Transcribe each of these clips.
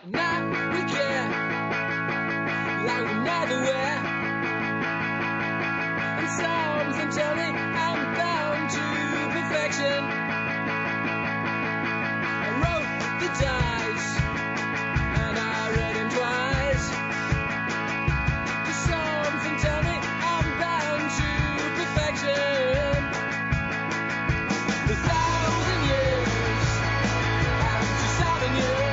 Now we care like we never were. And something tells me I'm bound to perfection. I wrote the dice and I read them twice. Just something tells me I'm bound to perfection. A thousand years and 2,000 years.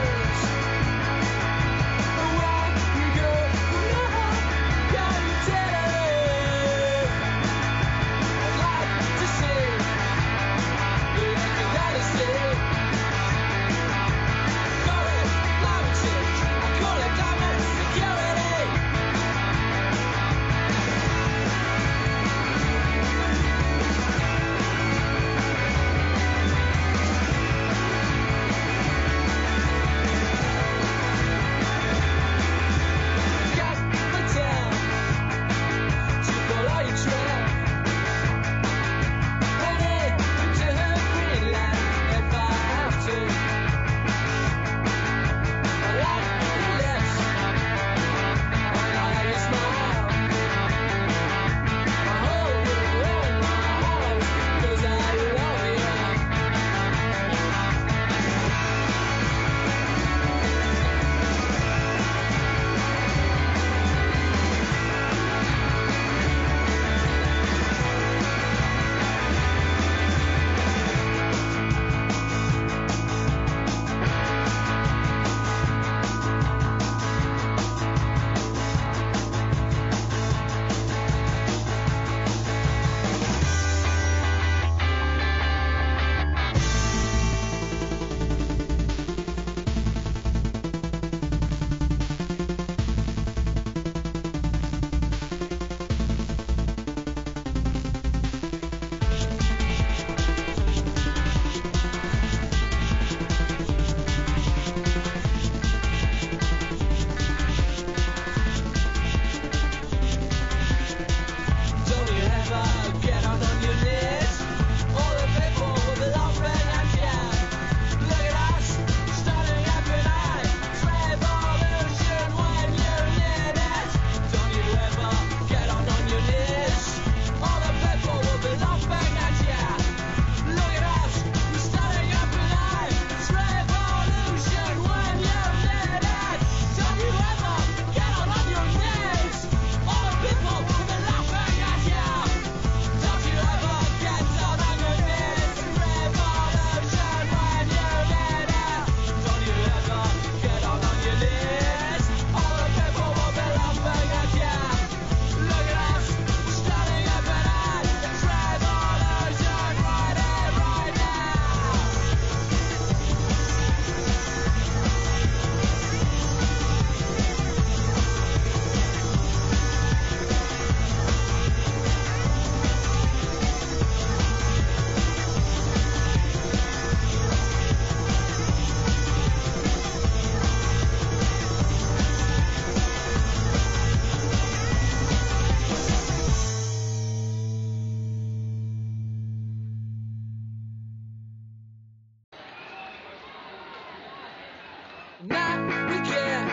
Now we care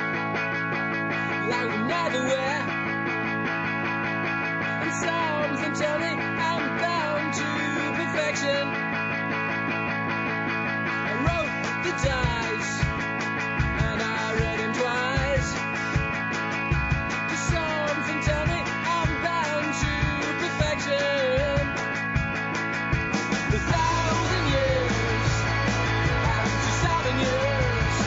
like we never were. And something tells me I'm bound to perfection. I wrote the dice and I read them twice. Just something tells me I'm bound to perfection. A thousand years and 2,000 years.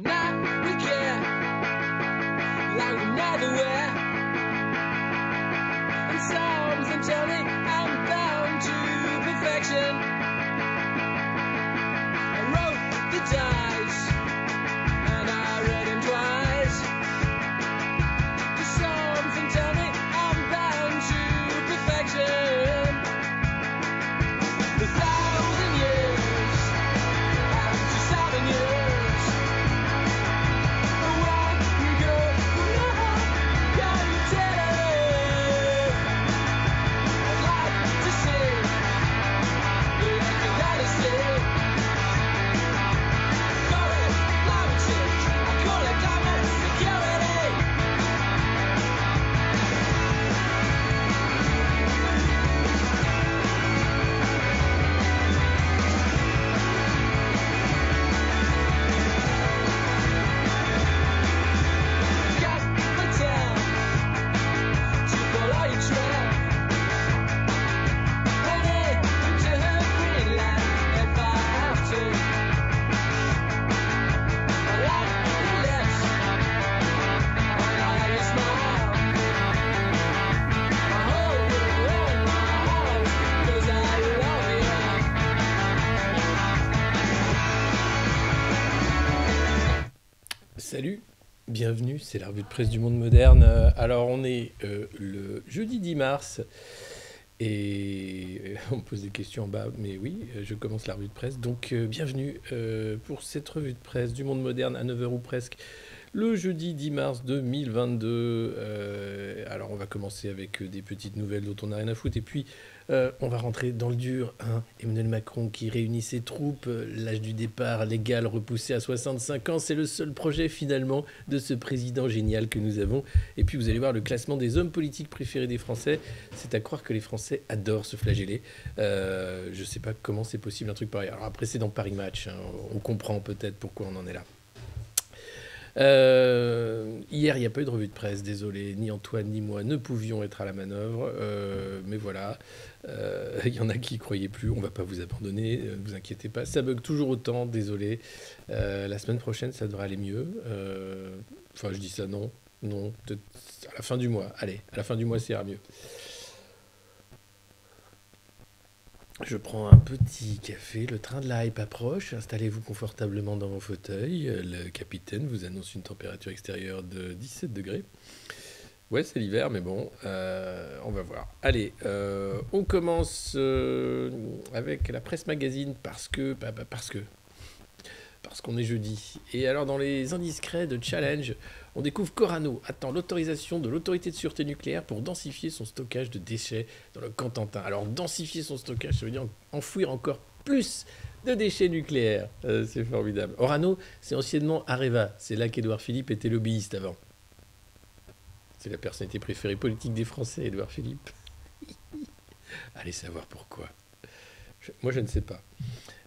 Now we care like we never were. And something tell me I'm bound to perfection. I wrote the dice and I read them twice. Something tell me I'm bound to perfection. A 1,000 years and 7 years. Where we go from now, can you tell? I'd like to see like a dynasty. Call it climate change, I call it climate security. Gas hotel to follow your trail. Headed to Greenland if I have to. I like your lips and I like your smile. I hold you in my arms 'cause I love you. Salut, bienvenue, c'est la revue de presse du monde moderne. Alors on est le jeudi 10 mars et on me pose des questions en bas, mais oui, je commence la revue de presse. Donc bienvenue pour cette revue de presse du monde moderne à 9h ou presque, le jeudi 10 mars 2022. Alors on va commencer avec des petites nouvelles dont on n'a rien à foutre et puis on va rentrer dans le dur. Emmanuel Macron qui réunit ses troupes, l'âge du départ légal repoussé à 65 ans, c'est le seul projet finalement de ce président génial que nous avons. Et puis vous allez voir le classement des hommes politiques préférés des Français. C'est à croire que les Français adorent se flageller. Je sais pas comment c'est possible un truc pareil. Alors après c'est dans Paris Match, on comprend peut-être pourquoi on en est là. Hier, il n'y a pas eu de revue de presse, désolé, ni Antoine ni moi ne pouvions être à la manœuvre, mais voilà, il y en a qui y croyaient plus, on va pas vous abandonner, ne vous inquiétez pas, ça bug toujours autant, désolé, la semaine prochaine ça devrait aller mieux, enfin je dis ça non, peut-être à la fin du mois, allez, à la fin du mois ça ira mieux. Je prends un petit café, le train de la hype approche, installez-vous confortablement dans vos fauteuils, le capitaine vous annonce une température extérieure de 17 degrés. Ouais, c'est l'hiver, mais bon, on va voir. Allez, on commence avec la presse magazine parce qu'on est jeudi. Et alors dans les indiscrets de Challenge, on découvre qu'Orano attend l'autorisation de l'autorité de sûreté nucléaire pour densifier son stockage de déchets dans le Cotentin. Alors densifier son stockage, ça veut dire enfouir encore plus de déchets nucléaires. C'est formidable. Orano, c'est anciennement Areva. C'est là qu'Édouard Philippe était lobbyiste avant. C'est la personnalité préférée politique des Français, Édouard Philippe. Allez savoir pourquoi. Moi, je ne sais pas.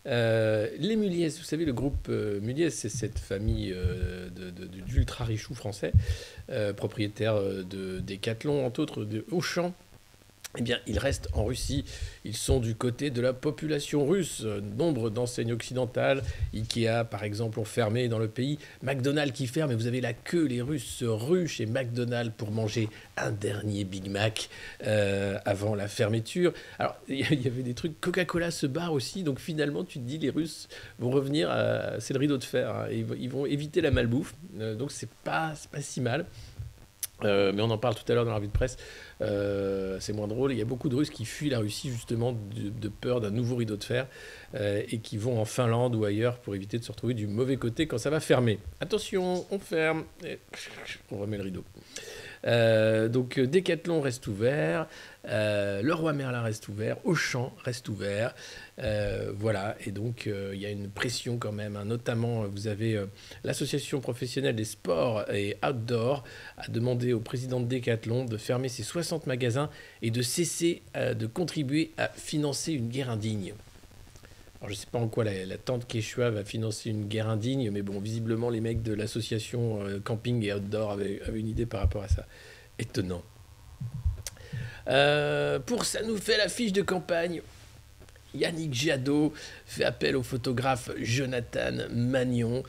Les Muliez, vous savez, le groupe Muliez, c'est cette famille d'ultra richoux français, propriétaire de Decathlon, entre autres de Auchan. Eh bien, ils restent en Russie. Ils sont du côté de la population russe. Nombre d'enseignes occidentales, Ikea par exemple, ont fermé dans le pays. McDonald's qui ferme, et vous avez la queue. Les Russes se ruent chez McDonald's pour manger un dernier Big Mac avant la fermeture. Alors, il y avait des trucs. Coca-Cola se barre aussi. Donc finalement, tu te dis, les Russes vont revenir c'est le rideau de fer. Hein. Ils vont éviter la malbouffe. Donc c'est pas si mal. Mais on en parle tout à l'heure dans la revue de presse. C'est moins drôle. Il y a beaucoup de Russes qui fuient la Russie justement de peur d'un nouveau rideau de fer et qui vont en Finlande ou ailleurs pour éviter de se retrouver du mauvais côté quand ça va fermer. Attention, on ferme et on remet le rideau. Donc Decathlon reste ouvert, Leroy Merlin reste ouvert, Auchan reste ouvert, voilà, et donc il y a une pression quand même, hein. Notamment vous avez l'association professionnelle des sports et outdoor a demandé au président de Decathlon de fermer ses 60 magasins et de cesser de contribuer à financer une guerre indigne. Alors, je ne sais pas en quoi la tante Quechua va financer une guerre indigne, mais bon, visiblement, les mecs de l'association Camping et Outdoor avaient une idée par rapport à ça. Étonnant. Pour ça nous fait la fiche de campagne. Yannick Jadot fait appel au photographe Jonathan Magnon,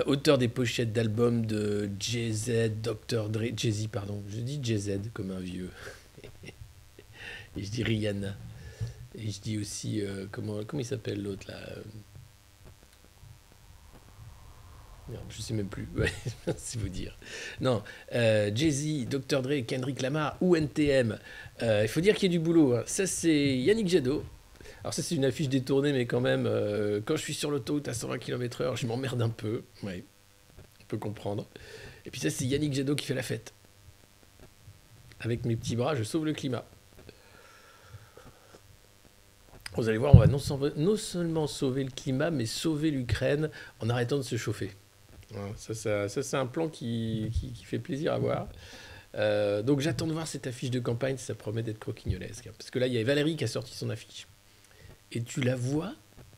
auteur des pochettes d'albums de Jay-Z, Dr. Dre, Jay-Z, pardon, je dis Jay-Z comme un vieux, et je dis Rihanna, et je dis aussi, comment il s'appelle l'autre là Merde, je sais même plus, ouais, c'est vous dire. Non, Jay-Z, Dr. Dre, Kendrick Lamar ou NTM. Il faut dire qu'il y a du boulot, hein. Ça, c'est Yannick Jadot. Alors ça, c'est une affiche détournée, mais quand même, quand je suis sur l'autoroute à 120 km/h, je m'emmerde un peu. Ouais, on peut comprendre. Et puis ça, c'est Yannick Jadot qui fait la fête. Avec mes petits bras, je sauve le climat. Vous allez voir, on va non seulement sauver le climat, mais sauver l'Ukraine en arrêtant de se chauffer. Hein, ça, c'est un plan qui fait plaisir à voir. Donc j'attends de voir cette affiche de campagne, ça promet d'être croquignolesque, hein. Parce que là, il y a Valérie qui a sorti son affiche. Et tu la vois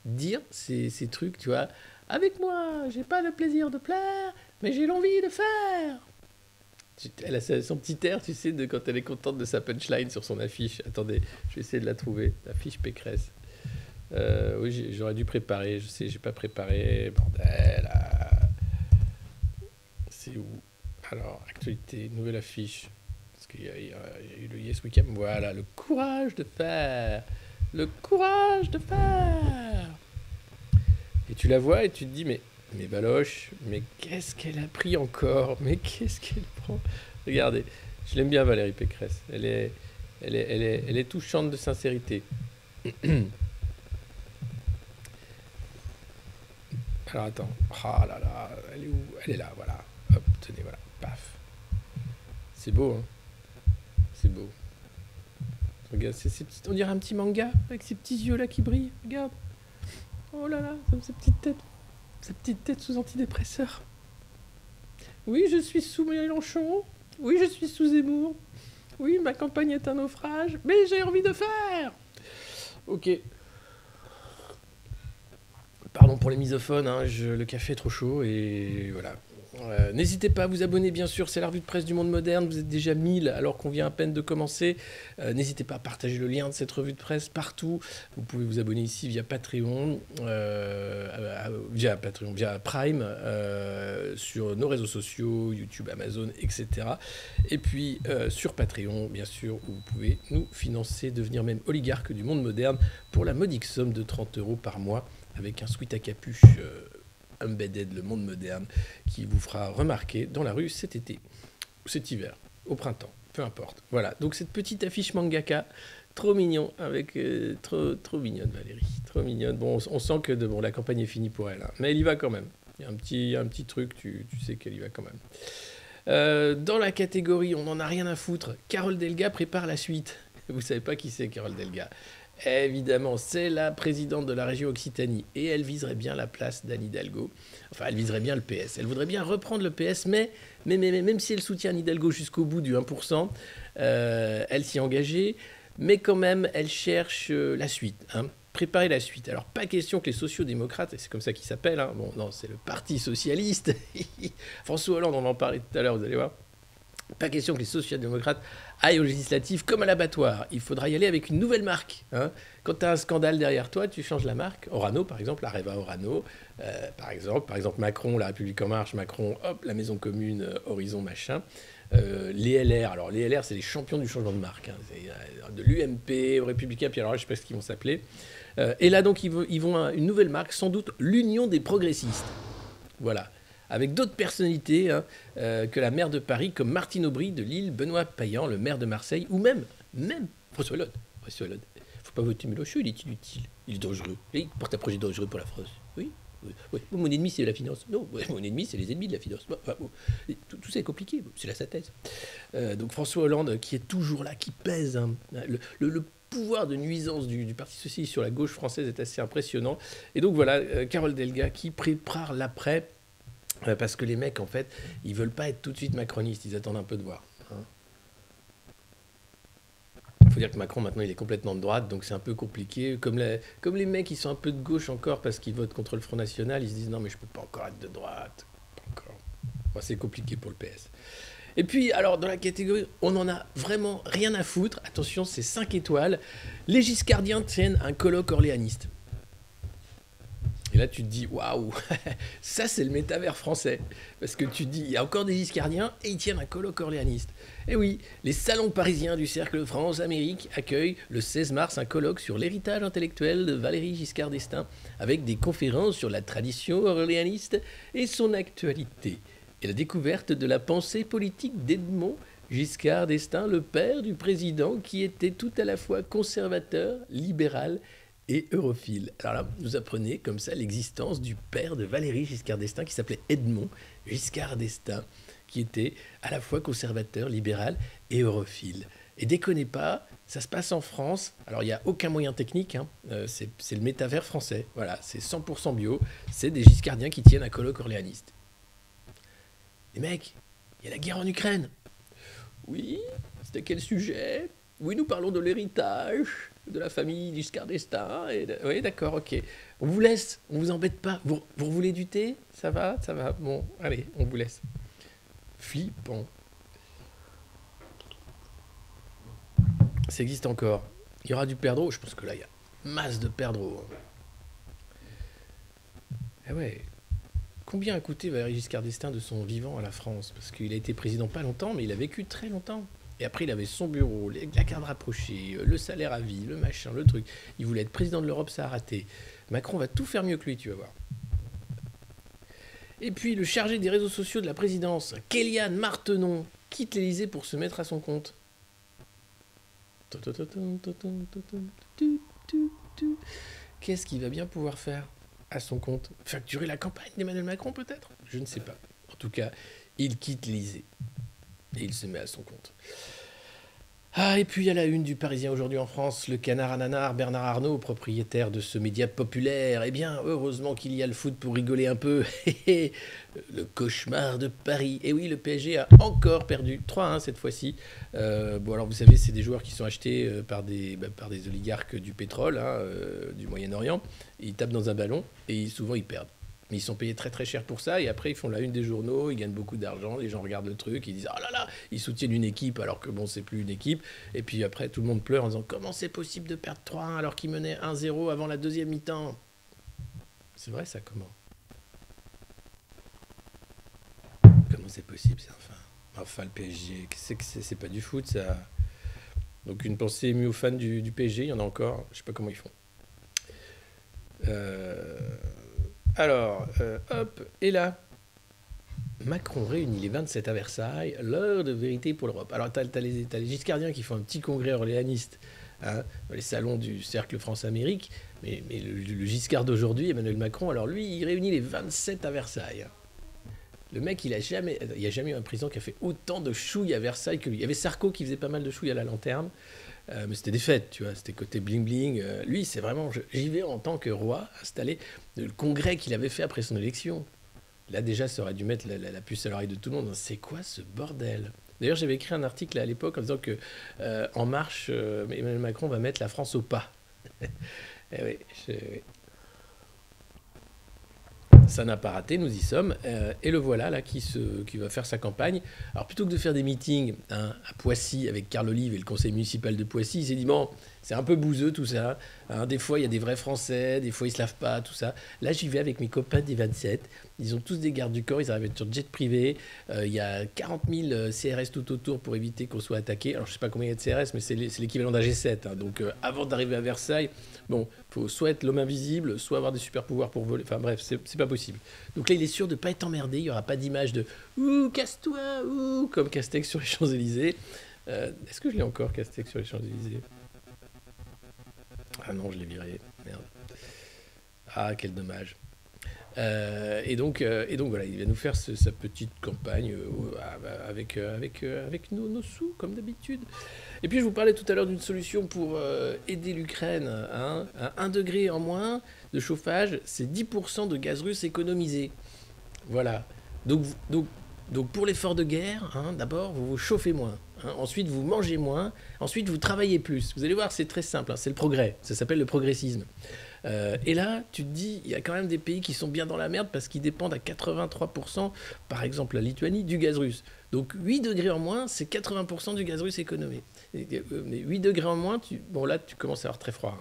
dire ces trucs, tu vois. Avec moi, j'ai pas le plaisir de plaire, mais j'ai l'envie de faire. Elle a son petit air, tu sais, de quand elle est contente de sa punchline sur son affiche. Attendez, je vais essayer de la trouver. L'affiche Pécresse. Oui, j'aurais dû préparer. Je sais, j'ai pas préparé. Bordel. C'est où? Alors, actualité, nouvelle affiche. Parce qu'il y a eu le Yes Weekend. Voilà, le courage de faire. Le courage de faire. Et tu la vois et tu te dis, mais Baloche, mais qu'est-ce qu'elle a pris encore? Mais qu'est-ce qu'elle prend? Regardez, je l'aime bien Valérie Pécresse. Elle est touchante de sincérité. Alors attends. Ah là là, elle est où? Elle est là, voilà. Hop, tenez, voilà. Paf. C'est beau, hein? C'est beau. Regarde, on dirait un petit manga avec ses petits yeux là qui brillent. Regarde. Oh là là, sa petite tête sous antidépresseur. Oui, je suis sous Mélenchon. Oui, je suis sous Zemmour. Oui, ma campagne est un naufrage, mais j'ai envie de faire. Ok. Pardon pour les misophones, hein, le café est trop chaud et voilà. N'hésitez pas à vous abonner, bien sûr, c'est la revue de presse du monde moderne, vous êtes déjà 1000 alors qu'on vient à peine de commencer. N'hésitez pas à partager le lien de cette revue de presse partout. Vous pouvez vous abonner ici via Patreon, via Prime, sur nos réseaux sociaux, YouTube, Amazon, etc. Et puis sur Patreon, bien sûr, où vous pouvez nous financer, devenir même oligarque du monde moderne pour la modique somme de 30 € par mois, avec un sweat à capuche Embedded, le monde moderne, qui vous fera remarquer dans la rue cet été, ou cet hiver, au printemps, peu importe. Voilà, donc cette petite affiche mangaka, trop mignon, avec trop mignonne Valérie, trop mignonne. Bon, on sent que la campagne est finie pour elle, hein, mais elle y va quand même. Il y a un petit truc, tu sais qu'elle y va quand même. Dans la catégorie, on n'en a rien à foutre, Carole Delga prépare la suite. Vous savez pas qui c'est, Carole Delga? Évidemment, c'est la présidente de la région Occitanie et elle viserait bien la place d'Anne Hidalgo. Enfin, elle viserait bien le PS. Elle voudrait bien reprendre le PS, mais même si elle soutient Anne Hidalgo jusqu'au bout du 1%, elle s'y est engagée, mais quand même, elle cherche la suite, hein. Préparer la suite. Alors, pas question que les sociodémocrates, et c'est comme ça qu'ils s'appellent, hein, bon, non, c'est le Parti Socialiste. François Hollande, on en parlait tout à l'heure, vous allez voir. Pas question que les sociodémocrates aillent aux législatives comme à l'abattoir. Il faudra y aller avec une nouvelle marque, hein. Quand tu as un scandale derrière toi, tu changes la marque. Orano, par exemple, Areva Orano, par exemple Macron, La République En Marche, Macron, hop, la Maison Commune, Horizon, machin. Les LR, alors les LR, c'est les champions du changement de marque, hein. C'est de l'UMP aux Républicains, puis alors je ne sais pas ce qu'ils vont s'appeler. Et là, donc, ils vont à une nouvelle marque, sans doute l'Union des progressistes. Voilà. Avec d'autres personnalités, hein, que la maire de Paris, comme Martine Aubry de Lille, Benoît Payan, le maire de Marseille, ou même François Hollande. Faut pas voter Mélenchon, il est inutile, il est dangereux. Il porte un projet dangereux pour la France. Oui. Mon ennemi, c'est la finance. Non, mon ennemi, c'est les ennemis de la finance. Tout ça est compliqué, c'est la synthèse. Donc François Hollande, qui est toujours là, qui pèse, hein, le pouvoir de nuisance du Parti Socialiste sur la gauche française est assez impressionnant. Et donc voilà, Carole Delga qui prépare l'après. Parce que les mecs, en fait, ils veulent pas être tout de suite macronistes, ils attendent un peu de voir. Il faut dire que Macron, maintenant, il est complètement de droite, donc c'est un peu compliqué. Comme les mecs, ils sont un peu de gauche encore parce qu'ils votent contre le Front National, ils se disent non, mais je peux pas encore être de droite. Pas encore. Bon, c'est compliqué pour le PS. Et puis, alors, dans la catégorie, on en a vraiment rien à foutre. Attention, c'est 5 étoiles. Les giscardiens tiennent un colloque orléaniste. Et là, tu te dis, waouh, ça, c'est le métavers français. Parce que tu te dis, il y a encore des giscardiens et ils tiennent un colloque orléaniste. Et oui, les salons parisiens du Cercle France-Amérique accueillent le 16 mars un colloque sur l'héritage intellectuel de Valéry Giscard d'Estaing, avec des conférences sur la tradition orléaniste et son actualité. Et la découverte de la pensée politique d'Edmond Giscard d'Estaing, le père du président qui était tout à la fois conservateur, libéral et europhile. Alors là, vous apprenez comme ça l'existence du père de Valéry Giscard d'Estaing qui s'appelait Edmond Giscard d'Estaing, qui était à la fois conservateur, libéral et europhile. Et déconnez pas, ça se passe en France. Alors il n'y a aucun moyen technique, hein. C'est le métavers français. Voilà, c'est 100% bio. C'est des giscardiens qui tiennent un colloque orléaniste. Les mecs, il y a la guerre en Ukraine. Oui, c'était quel sujet? Oui, nous parlons de l'héritage de la famille Giscard d'Estaing. Oui, d'accord, ok. On vous laisse, on vous embête pas. Vous voulez du thé? Ça va? Ça va. Bon, allez, on vous laisse. Flippant. Ça existe encore. Il y aura du perdreau. Je pense que là, il y a masse de perdreau. Eh ouais. Combien a coûté Valéry Giscard d'Estaing de son vivant à la France? Parce qu'il a été président pas longtemps, mais il a vécu très longtemps. Et après, il avait son bureau, la carte rapprochée, le salaire à vie, le machin, le truc. Il voulait être président de l'Europe, ça a raté. Macron va tout faire mieux que lui, tu vas voir. Et puis, le chargé des réseaux sociaux de la présidence, Kéliane Martenon, quitte l'Élysée pour se mettre à son compte. Qu'est-ce qu'il va bien pouvoir faire à son compte? Facturer la campagne d'Emmanuel Macron, peut-être? Je ne sais pas. En tout cas, il quitte l'Élysée. Et il se met à son compte. Ah, et puis à la une du Parisien aujourd'hui en France, le canard à nanar Bernard Arnault, propriétaire de ce média populaire. Eh bien, heureusement qu'il y a le foot pour rigoler un peu. Le cauchemar de Paris. Et oui, le PSG a encore perdu 3-1 cette fois-ci. Bon, alors vous savez, c'est des joueurs qui sont achetés par des oligarques du pétrole, hein, du Moyen-Orient. Ils tapent dans un ballon et souvent ils perdent. Mais ils sont payés très très cher pour ça, et après ils font la une des journaux, ils gagnent beaucoup d'argent, les gens regardent le truc, ils disent « Oh là là !» Ils soutiennent une équipe alors que bon, c'est plus une équipe, et puis après tout le monde pleure en disant « Comment c'est possible de perdre 3-1 alors qu'ils menaient 1-0 avant la deuxième mi-temps ?» C'est vrai ça, comment? Comment c'est possible ça, enfin le PSG, c'est pas du foot ça. Donc une pensée émue aux fans du PSG, il y en a encore, je sais pas comment ils font. Alors, hop, et là, Macron réunit les 27 à Versailles, l'heure de vérité pour l'Europe. Alors, t'as les giscardiens qui font un petit congrès orléaniste, hein, dans les salons du Cercle France-Amérique, mais le Giscard d'aujourd'hui, Emmanuel Macron, alors lui, il réunit les 27 à Versailles. Le mec, il n'y a jamais eu un président qui a fait autant de chouilles à Versailles que lui. Il y avait Sarko qui faisait pas mal de chouilles à la lanterne. Mais c'était des fêtes, tu vois, c'était côté bling-bling. Lui, c'est vraiment... J'y vais en tant que roi, installé le congrès qu'il avait fait après son élection. Là, déjà, ça aurait dû mettre la puce à l'oreille de tout le monde. C'est quoi ce bordel? D'ailleurs, j'avais écrit un article à l'époque en disant que En Marche, Emmanuel Macron va mettre la France au pas. Eh oui, ça n'a pas raté, nous y sommes. Et le voilà, là, qui va faire sa campagne. Alors, plutôt que de faire des meetings hein, à Poissy avec Carl Olive et le conseil municipal de Poissy, il s'est dit, bon, c'est un peu bouseux tout ça. Hein, des fois, il y a des vrais Français, des fois, ils se lavent pas, tout ça. Là, j'y vais avec mes copains des 27. Ils ont tous des gardes du corps, ils arrivent sur jet privé. Il y a 40 000 CRS tout autour pour éviter qu'on soit attaqué. Alors, je sais pas combien il y a de CRS, mais c'est l'équivalent d'un G7. Hein. Donc, avant d'arriver à Versailles, bon, faut soit être l'homme invisible, soit avoir des super pouvoirs pour voler. Enfin, bref, c'est pas possible. Donc là, il est sûr de ne pas être emmerdé. Il n'y aura pas d'image de « Ouh, casse-toi, ouh !» comme Castex sur les Champs-Élysées. Est-ce que je l'ai encore, Castex sur les Champs-Élysées? Ah non, je l'ai viré. Merde. Ah, quel dommage. Et donc voilà, il va nous faire sa petite campagne avec nos sous, comme d'habitude. Et puis je vous parlais tout à l'heure d'une solution pour aider l'Ukraine. Hein, à 1 degré en moins de chauffage, c'est 10% de gaz russe économisé. Voilà. Donc pour l'effort de guerre, hein, d'abord, vous vous chauffez moins. hein. Ensuite, vous mangez moins. Ensuite, vous travaillez plus. Vous allez voir, c'est très simple, hein, c'est le progrès. Ça s'appelle le progressisme. Et là, tu te dis, il y a quand même des pays qui sont bien dans la merde parce qu'ils dépendent à 83%, par exemple la Lituanie, du gaz russe. Donc 8 degrés en moins, c'est 80% du gaz russe économé. 8 degrés en moins, bon là, tu commences à avoir très froid,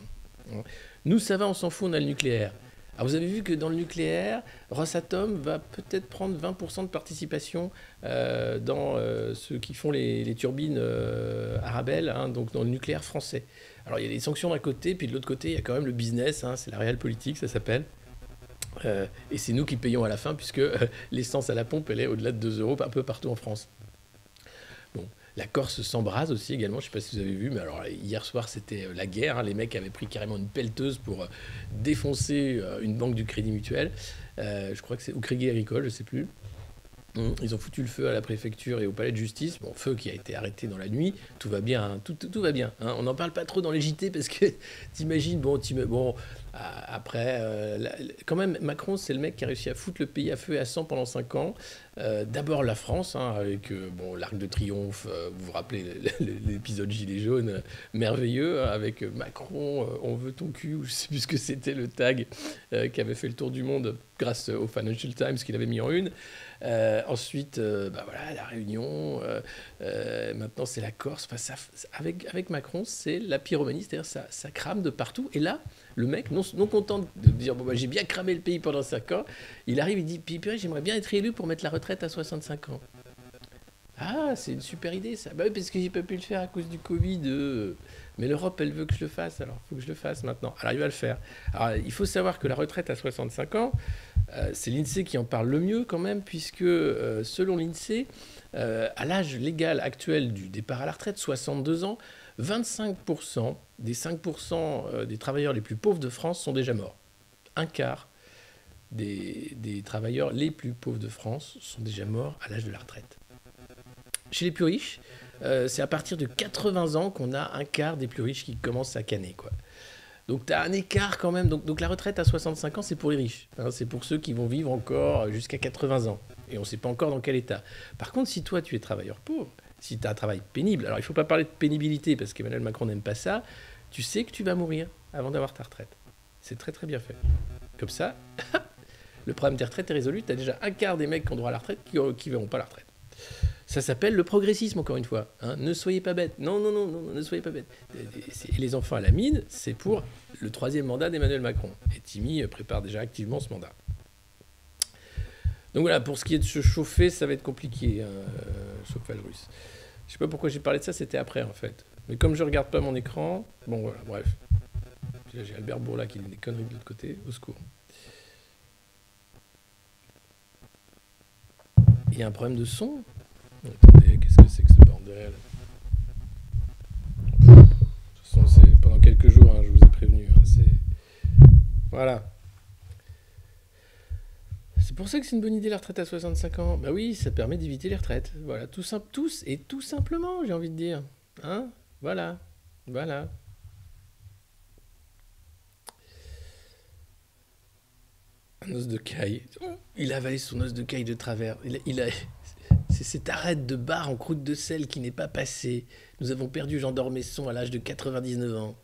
hein. Nous, ça va, on s'en fout, on a le nucléaire. Alors vous avez vu que dans le nucléaire, Rosatom va peut-être prendre 20% de participation dans ceux qui font les turbines Arabelle, hein, donc dans le nucléaire français. Alors il y a des sanctions d'un côté, puis de l'autre côté, il y a quand même le business, hein, c'est la réelle politique, ça s'appelle. Et c'est nous qui payons à la fin, puisque l'essence à la pompe, elle est au-delà de 2 euros un peu partout en France. Bon, la Corse s'embrase aussi également, je ne sais pas si vous avez vu, mais alors hier soir c'était la guerre, hein, les mecs avaient pris carrément une pelleteuse pour défoncer une banque du Crédit Mutuel, je crois que c'est au Crédit Agricole, je ne sais plus. Ils ont foutu le feu à la préfecture et au palais de justice. Bon, feu qui a été arrêté dans la nuit. Tout va bien, hein, tout va bien, hein. On n'en parle pas trop dans les JT parce que t'imagines, après, quand même, Macron, c'est le mec qui a réussi à foutre le pays à feu et à sang pendant 5 ans. D'abord la France, hein, avec l'Arc de Triomphe, vous vous rappelez l'épisode Gilets jaunes, merveilleux, avec Macron, on veut ton cul, ou je sais plus ce que c'était le tag qui avait fait le tour du monde grâce au Financial Times qu'il avait mis en une. Ensuite, voilà, la Réunion, maintenant c'est la Corse. Enfin, avec Macron, c'est la pyromanie, c'est-à-dire ça crame de partout. Et là, le mec, non content de dire j'ai bien cramé le pays pendant 5 ans, il arrive, il dit purée, j'aimerais bien être élu pour mettre la retraite à 65 ans. Ah, c'est une super idée ça. Bah oui, parce que j'ai pas pu le faire à cause du Covid. Mais l'Europe, elle veut que je le fasse, alors il faut que je le fasse maintenant. Alors il va le faire. Alors il faut savoir que la retraite à 65 ans, c'est l'INSEE qui en parle le mieux quand même, puisque selon l'INSEE, à l'âge légal actuel du départ à la retraite, 62 ans, 25% des 5% des travailleurs les plus pauvres de France sont déjà morts. Un quart des travailleurs les plus pauvres de France sont déjà morts à l'âge de la retraite. Chez les plus riches, c'est à partir de 80 ans qu'on a un quart des plus riches qui commencent à canner, quoi. Donc tu as un écart quand même. Donc la retraite à 65 ans, c'est pour les riches, hein, c'est pour ceux qui vont vivre encore jusqu'à 80 ans. Et on ne sait pas encore dans quel état. Par contre, si toi, tu es travailleur pauvre, si tu as un travail pénible, alors il ne faut pas parler de pénibilité parce qu'Emmanuel Macron n'aime pas ça, tu sais que tu vas mourir avant d'avoir ta retraite. C'est très très bien fait. Comme ça, le problème des retraites est résolu. Tu as déjà un quart des mecs qui ont droit à la retraite qui ne verront pas la retraite. Ça s'appelle le progressisme, encore une fois, hein. Ne soyez pas bêtes. Non, ne soyez pas bêtes. Et les enfants à la mine, c'est pour le 3e mandat d'Emmanuel Macron. Et Timmy prépare déjà activement ce mandat. Donc voilà, pour ce qui est de se chauffer, ça va être compliqué, hein, chauffage russe. Je sais pas pourquoi j'ai parlé de ça, c'était après en fait. Mais comme je regarde pas mon écran, bon voilà, bref. Puis là, j'ai Albert Bourla qui dit des conneries de l'autre côté, au secours. Il y a un problème de son. Attendez, qu'est-ce que c'est que ce bordel? De toute façon, c'est pendant quelques jours, hein, je vous ai prévenu. Hein, voilà. C'est pour ça que c'est une bonne idée la retraite à 65 ans. Bah oui, ça permet d'éviter les retraites. Voilà, tout simplement, j'ai envie de dire. Hein? Voilà. Un os de caille. Il a avalé son os de caille de travers. C'est cette arête de bar en croûte de sel qui n'est pas passée. Nous avons perdu Jean d'Ormesson à l'âge de 99 ans.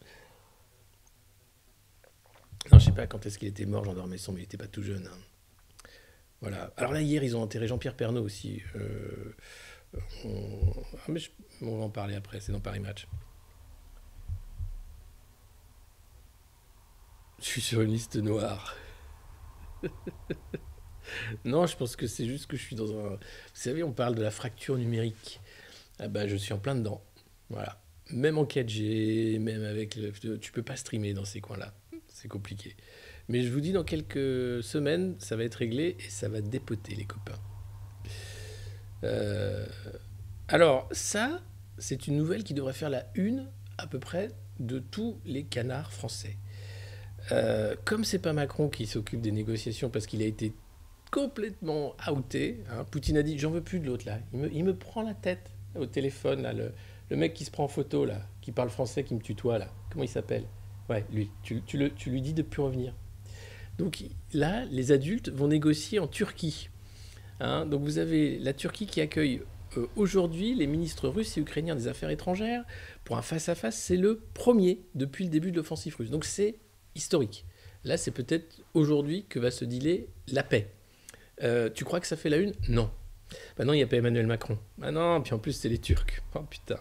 Non, je sais pas quand est-ce qu'il était mort, Jean d'Ormesson, mais il n'était pas tout jeune, hein. Voilà. Alors là, hier, ils ont enterré Jean-Pierre Pernaut aussi. On va en parler après, c'est dans Paris Match. Je suis sur une liste noire. Non, je pense que c'est juste que je suis dans un... Vous savez, on parle de la fracture numérique. Ah bah, je suis en plein dedans. Voilà. Même en 4G, même avec... Tu peux pas streamer dans ces coins-là. C'est compliqué. Mais je vous dis, dans quelques semaines, ça va être réglé et ça va dépoter, les copains. Alors, ça, c'est une nouvelle qui devrait faire la une, à peu près, de tous les canards français. Comme c'est pas Macron qui s'occupe des négociations parce qu'il a été complètement outé, hein, Poutine a dit, j'en veux plus de l'autre, là. Il me prend la tête au téléphone, là, le mec qui se prend en photo, là, qui parle français, qui me tutoie, là. Comment il s'appelle? Ouais, lui. Tu lui dis de plus revenir. Donc là, les adultes vont négocier en Turquie. Hein, donc vous avez la Turquie qui accueille aujourd'hui, les ministres russes et ukrainiens des Affaires étrangères, pour un face-à-face, c'est le premier depuis le début de l'offensive russe. Donc c'est historique. Là, c'est peut-être aujourd'hui que va se dealer la paix. Tu crois que ça fait la une? Non. Bah non, il n'y a pas Emmanuel Macron. Ah non, puis en plus, c'est les Turcs. Oh putain.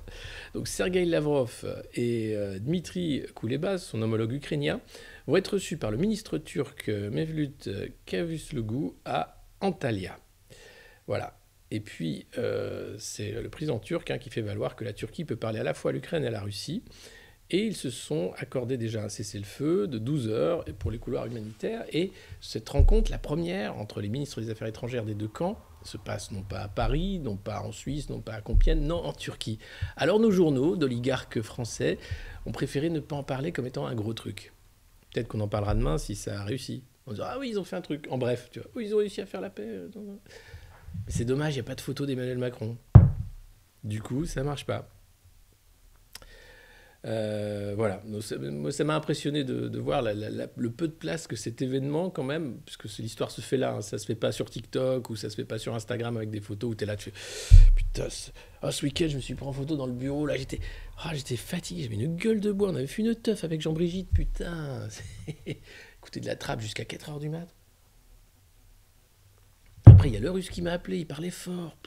Donc Sergueï Lavrov et Dmitri Kuleba, son homologue ukrainien, vont être reçus par le ministre turc Mevlut Cavusoglu à Antalya. Voilà. Et puis, c'est le président turc qui fait valoir que la Turquie peut parler à la fois à l'Ukraine et à la Russie. Et ils se sont accordés déjà un cessez-le-feu de 12 heures pour les couloirs humanitaires. Et cette rencontre, la première entre les ministres des Affaires étrangères des deux camps, se passe non pas à Paris, non pas en Suisse, non pas à Compiègne, non en Turquie. Alors nos journaux d'oligarques français ont préféré ne pas en parler comme étant un gros truc. Peut-être qu'on en parlera demain si ça a réussi. On dira, ah oui, ils ont fait un truc. En bref, tu vois, oui, ils ont réussi à faire la paix. Mais c'est dommage, il n'y a pas de photo d'Emmanuel Macron. Du coup, ça ne marche pas. Voilà, moi ça m'a impressionné de voir le peu de place que cet événement quand même, puisque l'histoire se fait là, hein, ça se fait pas sur TikTok ou ça se fait pas sur Instagram avec des photos où tu es là, tu fais putain, ce week-end je me suis pris en photo dans le bureau, là j'étais fatigué, j'avais une gueule de bois, on avait fait une teuf avec Jean-Brigitte, putain, écoutez de la trappe jusqu'à 4h du mat. Après il y a le russe qui m'a appelé, il parlait fort,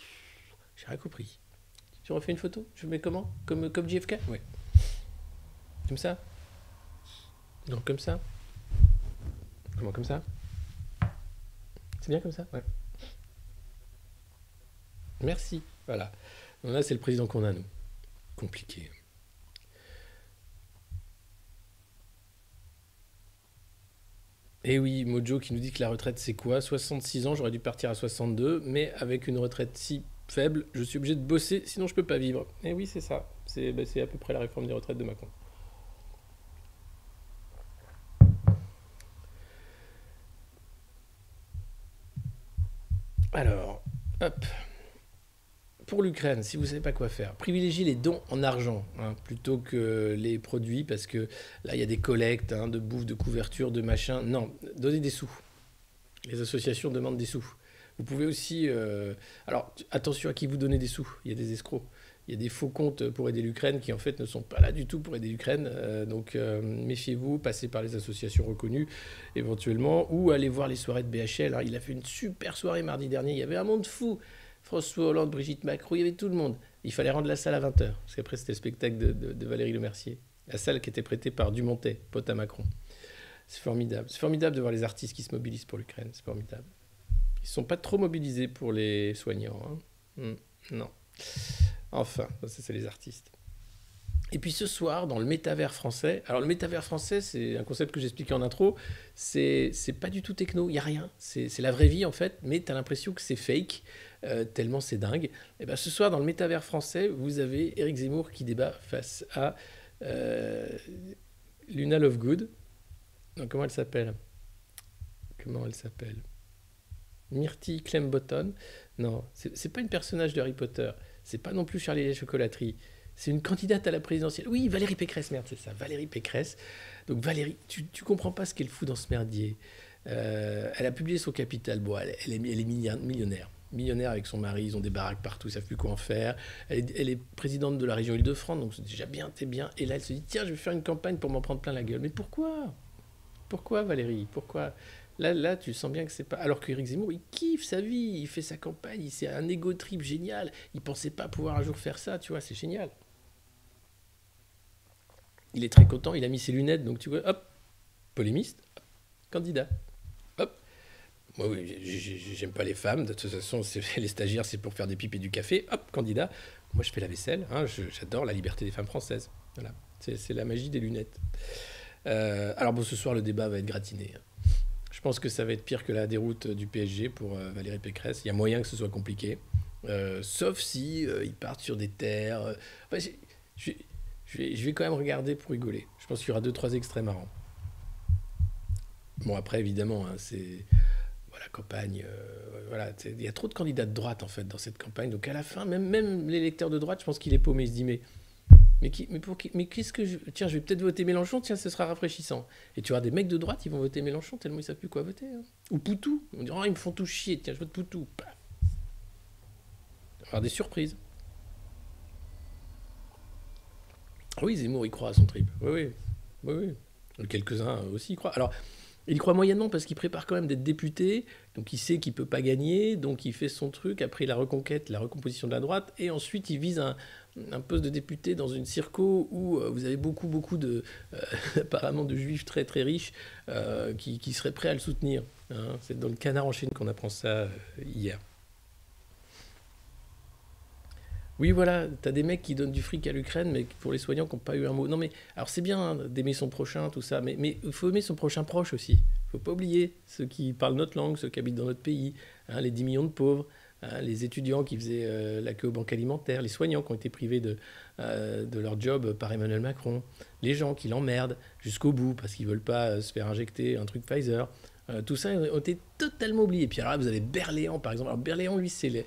j'ai rien compris. Tu refais une photo? Je mets comment? Comme JFK? Ouais. Comme ça? Non, comme ça? Comment, comme ça? C'est bien comme ça? Ouais. Merci. Voilà. Donc là, c'est le président qu'on a, nous. Compliqué. Et oui, Mojo qui nous dit que la retraite, c'est quoi? 66 ans, j'aurais dû partir à 62, mais avec une retraite si faible, je suis obligé de bosser, sinon je peux pas vivre. Et oui, c'est ça. C'est à peu près la réforme des retraites de Macron. Alors, hop. Pour l'Ukraine, si vous ne savez pas quoi faire, privilégiez les dons en argent plutôt que les produits, parce que là, il y a des collectes de bouffe, de couverture, de machin. Non, donnez des sous. Les associations demandent des sous. Vous pouvez aussi... Alors, attention à qui vous donnez des sous. Il y a des escrocs. Il y a des faux comptes pour aider l'Ukraine qui, en fait, ne sont pas là du tout pour aider l'Ukraine. Donc, méfiez-vous, passez par les associations reconnues, éventuellement, ou allez voir les soirées de BHL. Il a fait une super soirée mardi dernier. Il y avait un monde fou. François Hollande, Brigitte Macron, il y avait tout le monde. Il fallait rendre la salle à 20h, parce qu'après, c'était le spectacle de Valérie Lemercier. La salle qui était prêtée par Dumontet, pote à Macron. C'est formidable. C'est formidable de voir les artistes qui se mobilisent pour l'Ukraine. C'est formidable. Ils ne sont pas trop mobilisés pour les soignants. Non. Enfin, ça, c'est les artistes. Et puis ce soir, dans le métavers français, alors le métavers français, c'est un concept que j'expliquais en intro, c'est pas du tout techno, il n'y a rien. C'est la vraie vie en fait, mais tu as l'impression que c'est fake, tellement c'est dingue. Et ben ce soir, dans le métavers français, vous avez Éric Zemmour qui débat face à Luna Lovegood. Non, comment elle s'appelle? Myrtille Clembotton. Non, c'est pas une personnage de Harry Potter. C'est pas non plus Charlie et la chocolaterie. C'est une candidate à la présidentielle. Oui, Valérie Pécresse, merde, c'est ça, Valérie Pécresse. Donc Valérie, tu comprends pas ce qu'elle fout dans ce merdier. Elle a publié son capital. Bon, elle est millionnaire. Millionnaire avec son mari, ils ont des baraques partout, ils savent plus quoi en faire. Elle est présidente de la région Île-de-France, donc c'est déjà bien, t'es bien. Et là, elle se dit, tiens, je vais faire une campagne pour m'en prendre plein la gueule. Mais pourquoi? Pourquoi, Valérie? Pourquoi? Là, tu sens bien que c'est pas... Alors qu'Éric Zemmour, il kiffe sa vie, il fait sa campagne, c'est un ego trip génial. Il pensait pas pouvoir un jour faire ça, tu vois, c'est génial. Il est très content, il a mis ses lunettes, donc tu vois, hop, polémiste, hop, candidat, hop. Moi, oui, j'aime pas les femmes, de toute façon, les stagiaires, c'est pour faire des pipes et du café, hop, candidat. Moi, je fais la vaisselle, j'adore la liberté des femmes françaises. Voilà, c'est la magie des lunettes. Alors bon, ce soir, le débat va être gratiné. Je pense que ça va être pire que la déroute du PSG pour Valérie Pécresse. Il y a moyen que ce soit compliqué. Sauf si ils partent sur des terres. Enfin, je vais quand même regarder pour rigoler. Je pense qu'il y aura 2-3 extraits marrants. Bon, après, évidemment, c'est... Voilà, campagne... voilà, il y a trop de candidats de droite, en fait, dans cette campagne. Donc, à la fin, même l'électeur de droite, je pense qu'il est paumé. Il se dit, mais qu'est-ce que je... Tiens, je vais peut-être voter Mélenchon, tiens, ce sera rafraîchissant. Et tu vois, des mecs de droite, ils vont voter Mélenchon tellement ils savent plus quoi voter. Ou Poutou. On dirait, ils me font tout chier, tiens, je vote Poutou. avoir des surprises. Oui, Zemmour, il croit à son trip. Oui, oui. Oui, oui. Quelques-uns aussi y croient. Alors, il y croit moyennement parce qu'il prépare quand même d'être député, donc il sait qu'il peut pas gagner, donc il fait son truc. Après, la reconquête, la recomposition de la droite, et ensuite il vise un poste de député dans une circo où vous avez beaucoup, beaucoup de, apparemment, de juifs très, très riches qui seraient prêts à le soutenir. Hein. C'est dans le Canard enchaîné qu'on apprend ça hier. Oui, voilà, t'as des mecs qui donnent du fric à l'Ukraine, mais pour les soignants qui n'ont pas eu un mot. Non, mais alors c'est bien hein, d'aimer son prochain, tout ça, mais il faut aimer son prochain proche aussi. Il faut pas oublier ceux qui parlent notre langue, ceux qui habitent dans notre pays, hein, les 10 millions de pauvres, hein, les étudiants qui faisaient la queue aux banques alimentaires, les soignants qui ont été privés de leur job par Emmanuel Macron, les gens qui l'emmerdent jusqu'au bout parce qu'ils veulent pas se faire injecter un truc Pfizer. Tout ça ont été totalement oubliés. Puis alors là, vous avez Berléand, par exemple. Alors Berléand, lui, c'est le